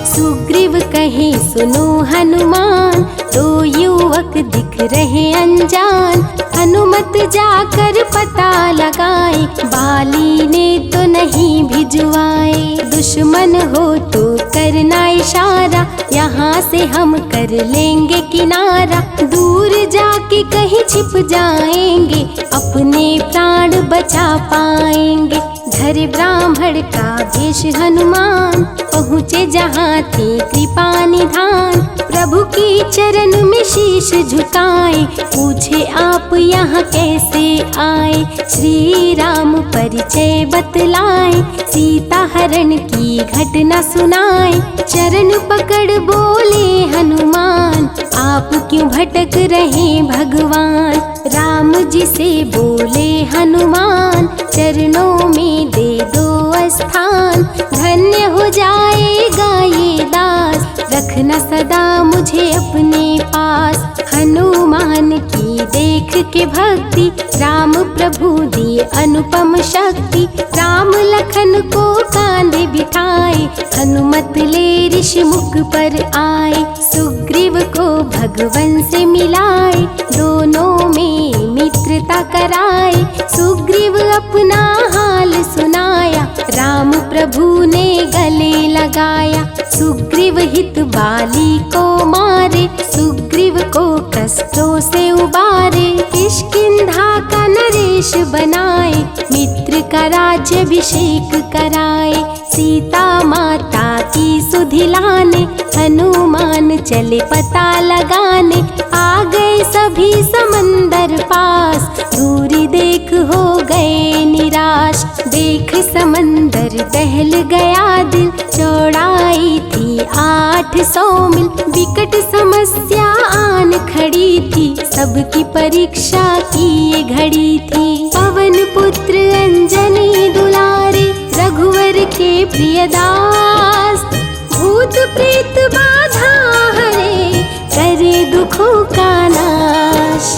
सुग्रीव कहे सुनो हनुमान, दो युवक दिख रहे अनजान, हनुमत जाकर पता लगाए, बाली ने तो नहीं भिजवाए। दुश्मन हो तो करना इशारा, यहाँ से हम कर लेंगे किनारा, दूर जाके कहीं छिप जाएंगे, अपने प्राण बचा पाएंगे। धरे ब्राह्मण का भेष हनुमान, पहुँचे जहाँ थी कृपा निधान, प्रभु की चरण में शीश शीश झुकाए, पूछे आप यहाँ कैसे आए। श्री राम परिचय बतलाए, सीता हरण की घटना सुनाए। चरण पकड़ बोले हनुमान, आप क्यों भटक रहे भगवान। राम जी से बोले हनुमान, चरणों में दे दो स्थान। धन्य हो जाएगा ये दास, रखना सदा मुझे अपने पास। हनुमान की देख के भक्ति, राम प्रभु दिए अनुपम शक्ति। राम लखन को कांधे बिठाए, हनुमत ले ऋषि मुख पर आए। सुग्रीव को भगवन से मिलाए, दोनों में मित्रता कराए। सुग्रीव अपना हाल सुनाया, राम प्रभु ने गले लगाया। सुग्रीव हित बाली को मारे, सुग्रीव को कष्टों से उबारे। किष्किंधा का नरेश बनाए, मित्र का राज्याभिषेक कराए। सीता माता की सुधि लाने, हनुमान चले पता लगाने। आ गए सभी समंदर पास, दूरी देख हो गए निराश। देख समंदर दहल गया दिल, चौड़ाई थी 800 मील। विकट समस्या आन खड़ी थी, सबकी परीक्षा की ये घड़ी थी। पवन पुत्र अंजनी दुलारे, रघुवर के प्रियदास। भूत प्रेत बाधा हरे, करे दुखों का नाश।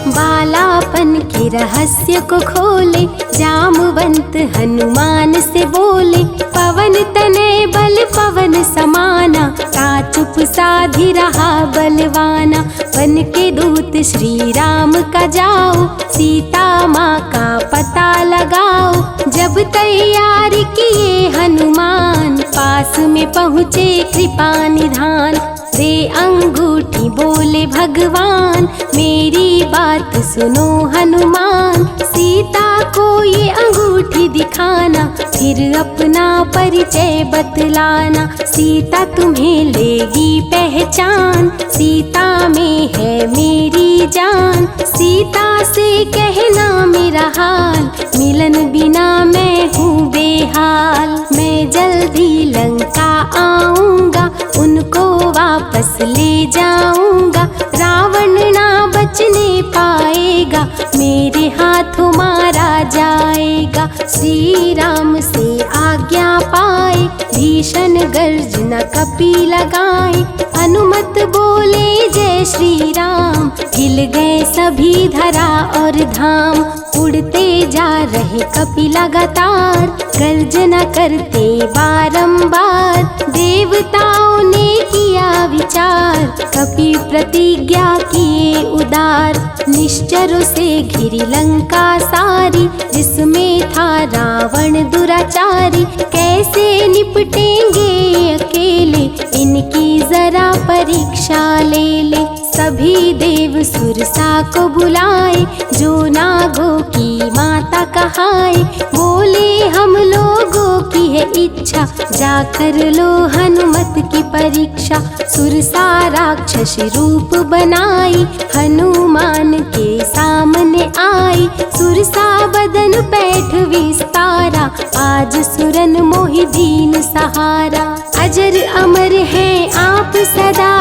बालापन के रहस्य को खोले, जामवंत हनुमान से बोले। पवन तनय बल पवन समाना, ता चुप साधी रहा बलवाना। वन के दूत श्री राम का जाओ, सीता माँ का पता लगाओ। जब तैयार किए हनुमान, पास में पहुँचे कृपा निधान। दे अंगूठी बोले भगवान, मेरी बात सुनो हनुमान। सीता को ये अंगूठी दिखाना, फिर अपना परिचय बतलाना। सीता तुम्हें लेगी पहचान, सीता में है मेरी जान। सीता से कहना मेरा हाल, मिलन बिना मैं हूँ बेहाल। मैं जल्दी लंका आऊँगा, उनको वापस ले जाऊंगा। रावण ना बचने पाएगा, मेरे हाथों मारा जाएगा। श्री राम से आज्ञा पाए, भीषण गर्जना कपि लगाए। अनुमत बोले जय श्री राम, हिल गए सभी धरा और धाम। उड़ते जा रहे कपि लगातार, गर्जना करते बारंबार। देवताओं ने किया विचार, कपि प्रतिज्ञा किए उदार। निश्चरों से घिरी लंका सारी, जिसमें था रावण दुराचारी। कैसे निपटेंगे अकेले, इनकी जरा परीक्षा ले ले। सभी देव सुरसा को बुलाए, जो नागों की माता कहाए। बोले हम लोगों की है इच्छा, जाकर लो हनुमत की परीक्षा। सुरसा राक्षस रूप बनाई, हनुमान के सामने आई। सुरसा बदन पैठ विस्तारा, आज सुरन मोहि दीन सहारा। अजर अमर है आप सदा,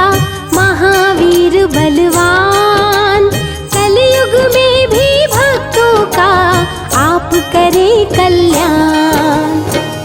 महावीर बलवान। कलयुग में भी भक्तों का आप करें कल्याण।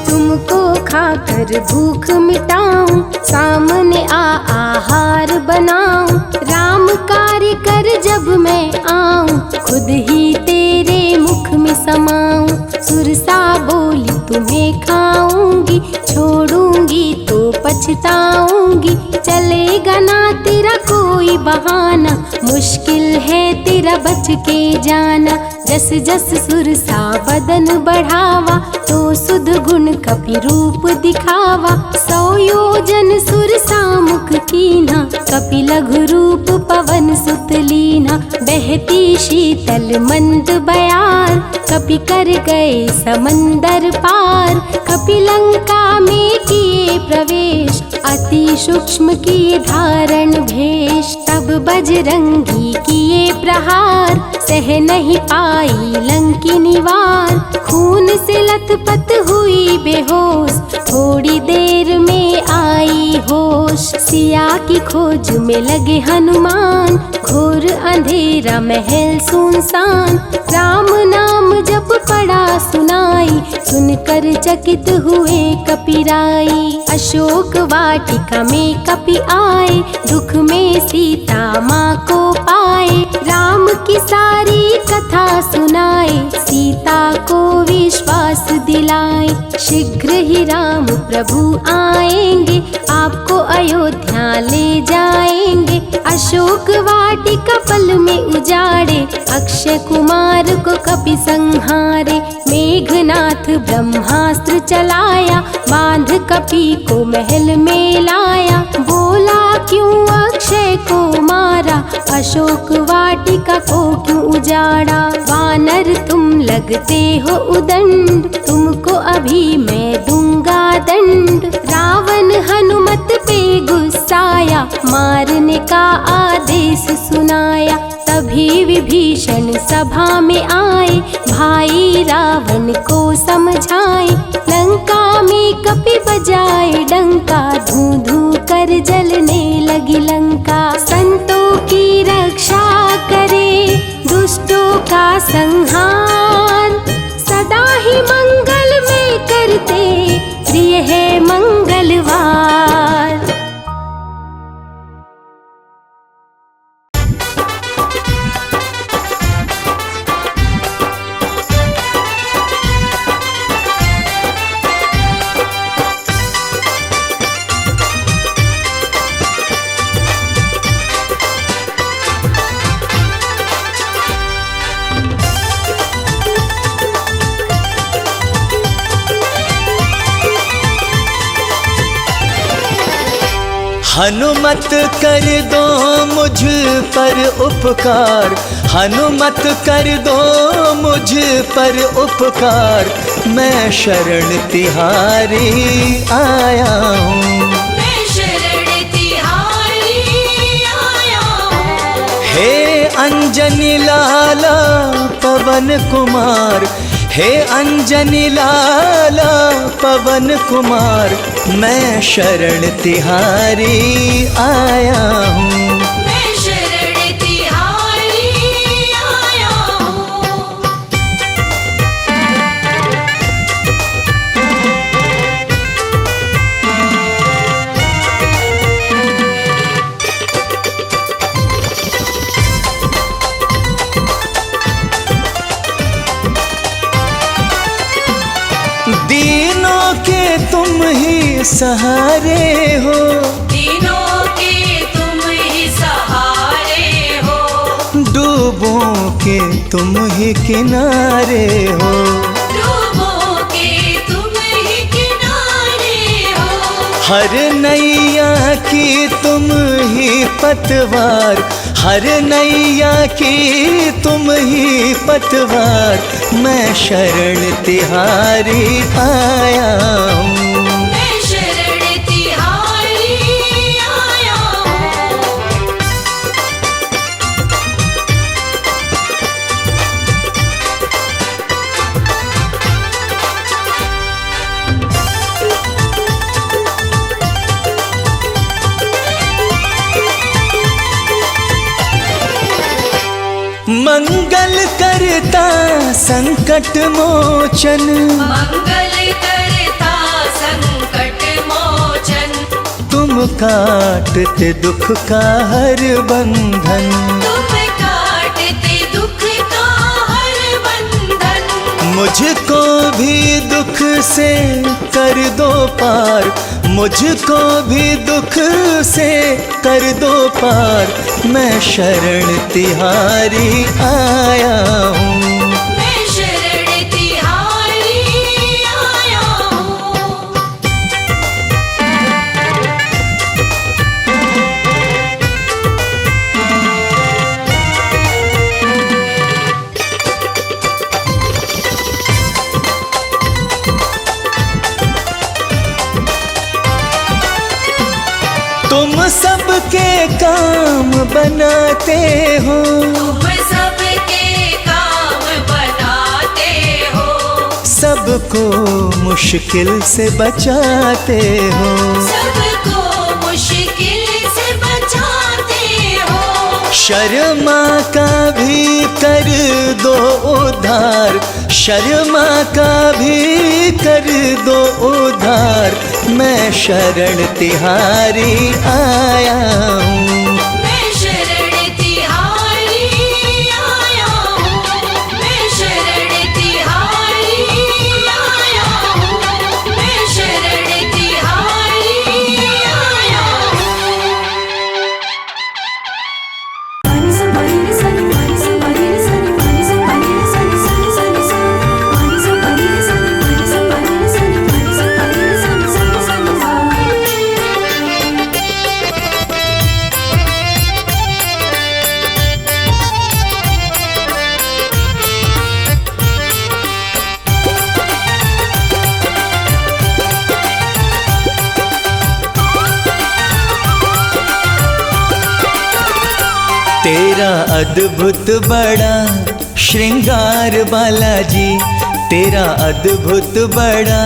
तुमको खाकर भूख मिटाऊं, सामने आहार बनाऊं। राम कार्य कर जब मैं आऊं, खुद ही तेरे मुख में समाऊं। सुरसा बोली तुम्हें खाऊंगी, छोड़ूंगी तो पछताऊंगी। चलेगा ना तेरा कोई बहाना, मुश्किल है तेरा बच के जाना। जस जस सुरसा बदन बढ़ावा, तो सुध गुण कपि रूप दिखावा। 100 योजन सुरसा मुख कीन्हा, कपि लघु रूप पवन सुत लीन्हा। बहती शीतल मंद बयार, कपि कर गए समंदर पार। कपि लंका में किए प्रवेश, अति सूक्ष्म किए धारण भेष। तब बजरंगी किए प्रहार, सह नहीं पाई लंकिनी वार। खून से लथपथ हुई बेहोश, थोड़ी देर में आई होश। सिया की खोज में लगे हनुमान, घोर अंधेरा महल सुनसान। राम नाम जब पड़ा सुनाई, सुनकर चकित हुए कपिराई। अशोक वाटिका में कपि आए, दुख में सीता माँ को पाए। राम की सारी कथा सुनाए, सीता को विश्वास दिलाए। शीघ्र ही राम प्रभु आएंगे, आपको अयोध्या ले जाएंगे। अशोक वाटिका पल में उजाड़े, अक्षय कुमार को कपि संहारे। मेघनाथ ब्रह्मास्त्र चलाया, बांध कपि को महल में लाया। बोला क्यों अक्षय को मारा, अशोक वाटिका को क्यों उजाड़ा। वानर तुम लगते हो उदंड, तुमको अभी मैं दूंगा दंड। रावण हनुमत पे गुस्साया, मारने का आदेश सुनाया। तभी विभीषण सभा में आए, भाई रावण को समझाए। लंका में कपि बजाए डंका, धू धू कर जलने लगी लंका। संतों की रक्षा करे, दुष्टों का संहार। सदा ही मंगल में करते, प्रिय है मंगलवार। हनुमत कर दो मुझ पर उपकार, हनुमत कर दो मुझ पर उपकार। मैं शरण तिहारी आया हूँ, मैं शरण तिहारी आया हूँ। हे अंजनी लाला पवन कुमार, हे अंजनी लाला पवन कुमार। मैं शरण तिहारी आया हूँ, मैं शरण तिहारी आया हूँ। दीनों के तुम ही सहारे हो, तीनों के तुम ही सहारे हो। डूबों के तुम ही किनारे हो, डूबों के तुम ही किनारे हो। हर नैया की तुम ही पतवार, हर नैया की तुम ही पतवार। मैं शरण तिहारी आया हूँ, मैं शरण तिहारी आया हूँ। मंगल करता संकट मोचन, मंगल करता संकट मोचन। तुम काटते दुख का हर बंधन। तुम काटते दुख का हर बंधन। मुझको भी दुख से कर दो पार, मुझको भी दुख से कर दो पार। मैं शरण तिहारी आया हूँ, मैं शरण तिहारी आया हूँ। तुम सब सबके काम बनाते हो, तुम सबके काम बनाते हो, सबको मुश्किल से बचाते हो, सबको मुश्किल से बचाते हो। शर्मा का भी कर दो उद्धार, शर्मा का भी कर दो उद्धार, मैं शरण तिहारी आया हूँ, मैं शरण तिहारी आया हूँ, मैं शरण तिहारी आया हूँ, मैं शरण तिहारी आया तेरा अद्भुत बड़ा श्रृंगार बालाजी, तेरा अद्भुत बड़ा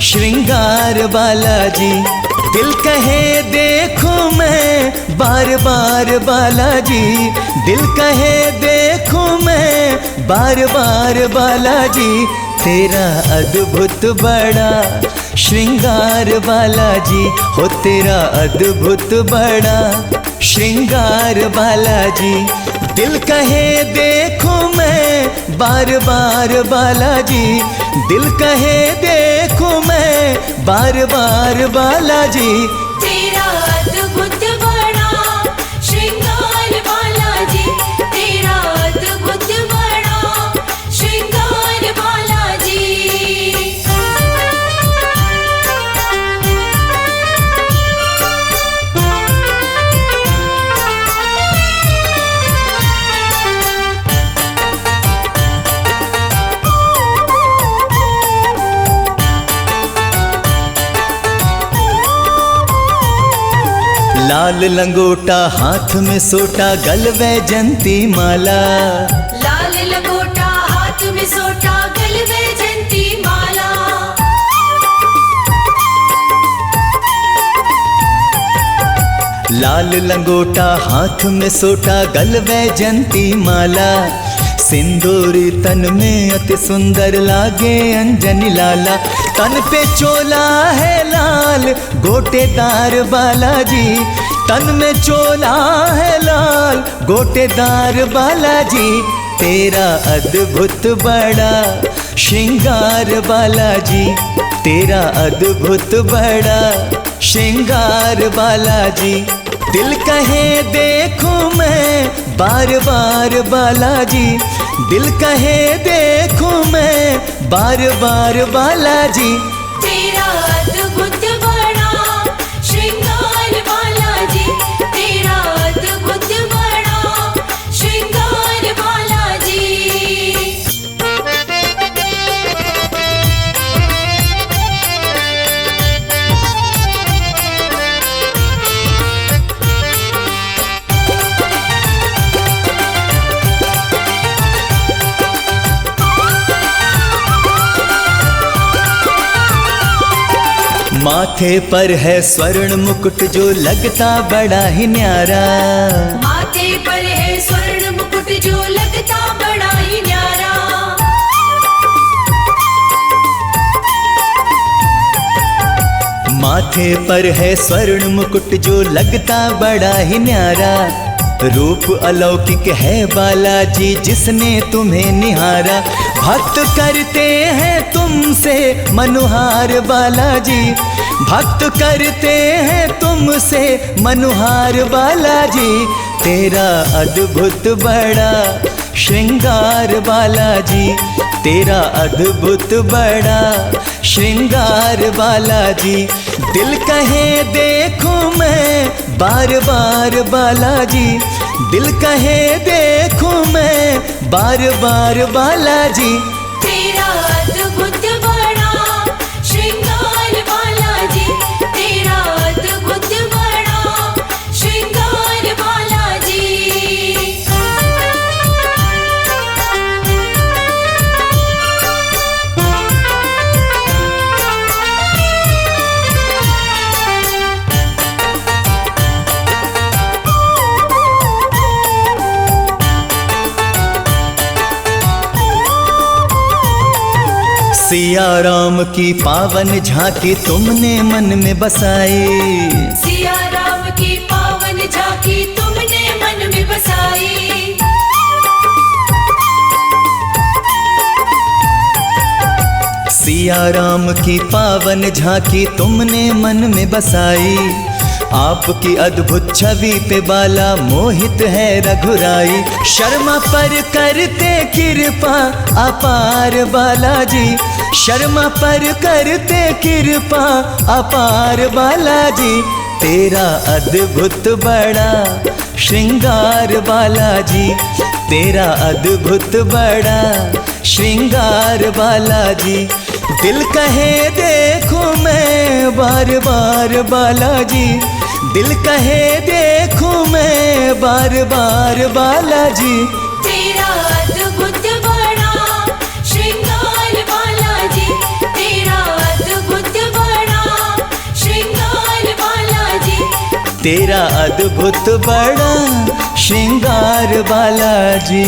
श्रृंगार बालाजी, दिल कहे देखो मैं बार बार बालाजी, दिल कहे देखो मैं बार बार बालाजी, तेरा अद्भुत बड़ा श्रृंगार बालाजी, हो तेरा अद्भुत बड़ा श्रृंगार बालाजी, दिल कहे देखो मैं बार बार बालाजी, दिल कहे देखो मैं बार बार बालाजी, तेरा अद्भुत बड़ा श्रृंगार बालाजी, तेरा अद्भुत बड़ा श्रृंगार बालाजी। लाल लंगोटा हाथ में सोटा गल वैजंती माला, लाल लंगोटा हाथ में सोटा गल वैजंती माला, लाल लंगोटा हाथ में सोटा गल वैजंती माला, सिंदूरी तन में अति सुंदर लागे अंजनी लाला, तन पे चोला है लाल गोटेदार बालाजी, तन में चोला है लाल गोटेदार बालाजी, तेरा अद्भुत बड़ा श्रृंगार बालाजी, तेरा अद्भुत बड़ा श्रृंगार बालाजी, दिल कहे देखो मैं बार बार बालाजी, दिल कहे देखो मैं बार बार बालाजी, तेरा अद्भुत बड़ा श्रृंगार बालाजी, तेरा अद्भुत बड़ा श्रृंगार बालाजी। माथे पर है स्वर्ण मुकुट जो लगता बड़ा ही न्यारा, माथे पर है स्वर्ण मुकुट जो लगता बड़ा ही न्यारा, माथे पर है स्वर्ण मुकुट जो लगता बड़ा ही न्यारा, रूप अलौकिक है बालाजी जिसने तुम्हें निहारा, भक्त करते हैं तुमसे मनुहार बालाजी, भक्त करते हैं तुमसे मनुहार बालाजी, तेरा अद्भुत बड़ा श्रृंगार बालाजी, तेरा अद्भुत बड़ा श्रृंगार बालाजी, दिल कहे देखो मैं बार बार बालाजी, दिल कहे देखो मैं बार बार बालाजी, तेरा अद्भुत बड़ा श्रृंगार बालाजी, तेरा अद्भुत बड़ा श्रृंगार सिया राम की पावन झांकी तुमने मन में बसाई, सिया राम की पावन झांकी तुमने मन में बसाई। सिया राम की पावन झांकी तुमने मन में बसाई, आपकी अद्भुत छवि पे बाला मोहित है रघुराई। शर्मा पर करते कृपा अपार बालाजी, शर्मा पर करते कृपा अपार बालाजी। तेरा अद्भुत बड़ा श्रृंगार बालाजी, तेरा अद्भुत बड़ा श्रृंगार बालाजी। दिल कहे देखो मैं बार बार बालाजी, दिल कहे देखो मैं बार बार बालाजी। तेरा अद्भुत बड़ा श्रृंगार बालाजी, तेरा अद्भुत बड़ा श्रृंगार बालाजी, तेरा अद्भुत बड़ा श्रृंगार बालाजी।